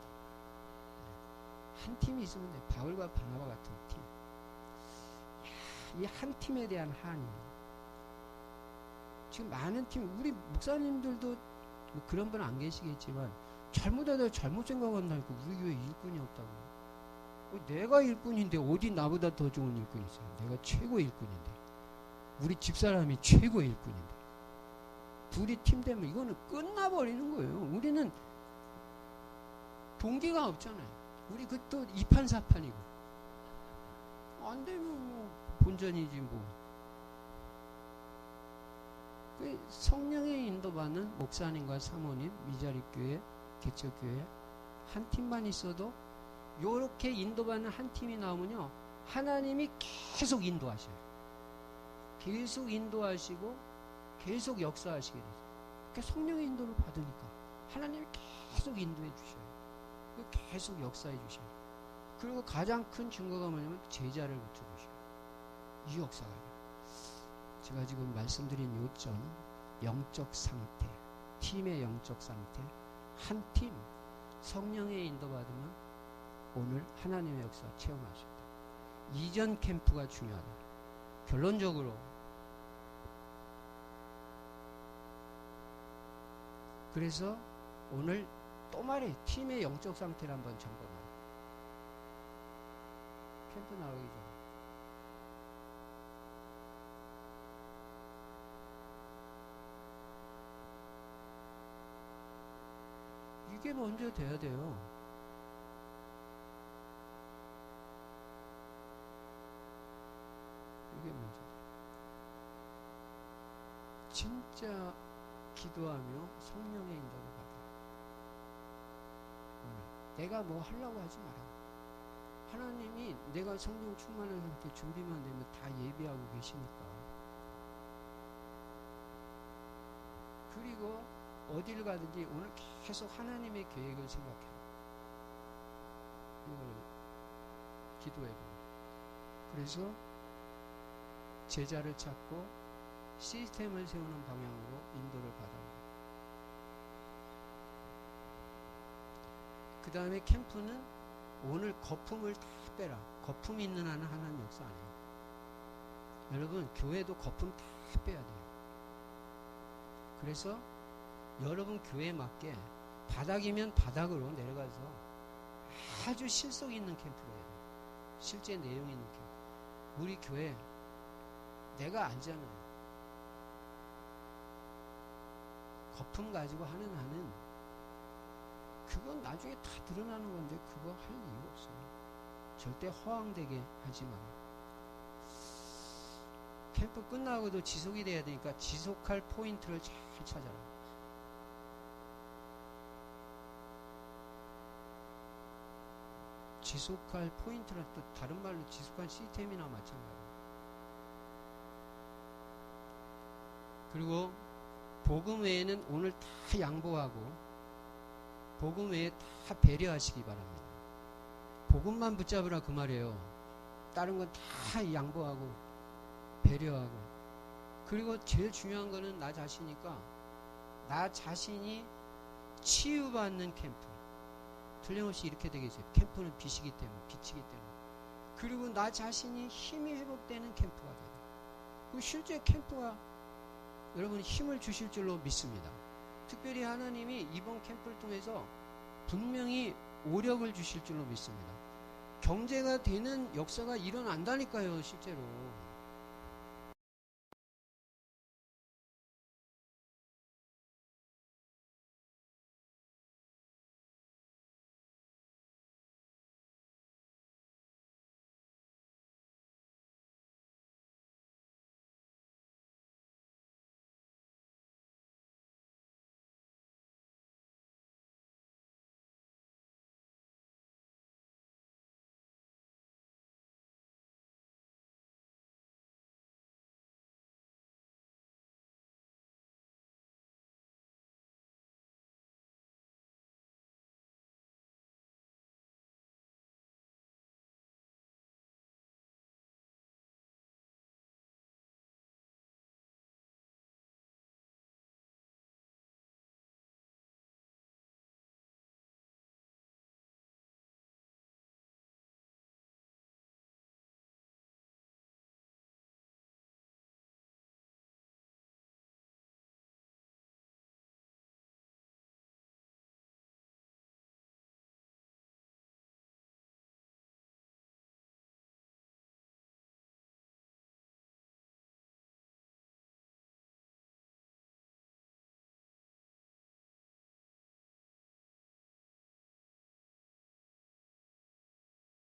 [SPEAKER 4] 한 팀이 있으면 돼. 바울과 바나바 같은 팀. 이 한 팀에 대한 한이 지금 많은 팀, 우리 목사님들도 뭐 그런 분 안 계시겠지만 잘못하다 잘못 생각한다니까 우리 교회 일꾼이 없다고. 내가 일꾼인데 어디 나보다 더 좋은 일꾼이 있어요. 내가 최고 일꾼인데, 우리 집사람이 최고 일꾼인데, 둘이 팀 되면 이거는 끝나버리는 거예요. 우리는 동기가 없잖아요. 우리 그또 2판 4판이고 안 되면 뭐 본전이지 뭐. 그 성령의 인도받는 목사님과 사모님, 미자립교회, 개척교회 한 팀만 있어도 요렇게 인도받는 한 팀이 나오면요, 하나님이 계속 인도하셔요. 계속 인도하시고 계속 역사하시게 되죠. 그 성령의 인도를 받으니까 하나님이 계속 인도해 주셔요. 계속 역사해 주셔요. 그리고 가장 큰 증거가 뭐냐면 제자를 붙여주셔요. 이 역사가. 제가 지금 말씀드린 요점, 영적 상태, 팀의 영적 상태, 한 팀 성령의 인도받으면 오늘 하나님의 역사 체험하셨다. 이전 캠프가 중요하다. 결론적으로 그래서 오늘 또 말해, 팀의 영적 상태를 한번 점검하라. 캠프 나가기 전에 이게 먼저 돼야 돼요. 이게 먼저. 진짜 기도하며 성령의 인도를 받아. 내가 뭐 하려고 하지 마라. 하나님이 내가 성령 충만한 상태 준비만 되면 다 예비하고 계시니까. 그리고 어디를 가든지 오늘 계속 하나님의 계획을 생각해라. 이걸 기도해보라. 그래서 제자를 찾고 시스템을 세우는 방향으로 인도를 받아보라. 그 다음에 캠프는 오늘 거품을 다 빼라. 거품 있는 한은 하나님 역사 안 해요. 여러분, 교회도 거품 다 빼야 돼요. 그래서 여러분 교회에 맞게 바닥이면 바닥으로 내려가서 아주 실속 있는 캠프로 해야 돼요. 실제 내용 있는 캠프. 우리 교회 내가 알잖아요. 거품 가지고 하는 한은 그건 나중에 다 드러나는 건데 그거 할 이유 없어요. 절대 허황되게 하지 마라. 캠프 끝나고도 지속이 돼야 되니까 지속할 포인트를 잘 찾아라. 지속할 포인트는 또 다른 말로 지속할 시스템이나 마찬가지예요. 그리고 복음 외에는 오늘 다 양보하고 복음 외에 다 배려하시기 바랍니다. 복음만 붙잡으라 그 말이에요. 다른 건 다 양보하고 배려하고. 그리고 제일 중요한 거는 나 자신이니까 나 자신이 치유받는 캠프. 틀림없이 이렇게 되겠어요. 캠프는 빛이기 때문에, 빛이기 때문에. 그리고 나 자신이 힘이 회복되는 캠프가 돼요. 그리고 실제 캠프가 여러분 힘을 주실 줄로 믿습니다. 특별히 하나님이 이번 캠프를 통해서 분명히 오력을 주실 줄로 믿습니다. 경제가 되는 역사가 일어난다니까요, 실제로.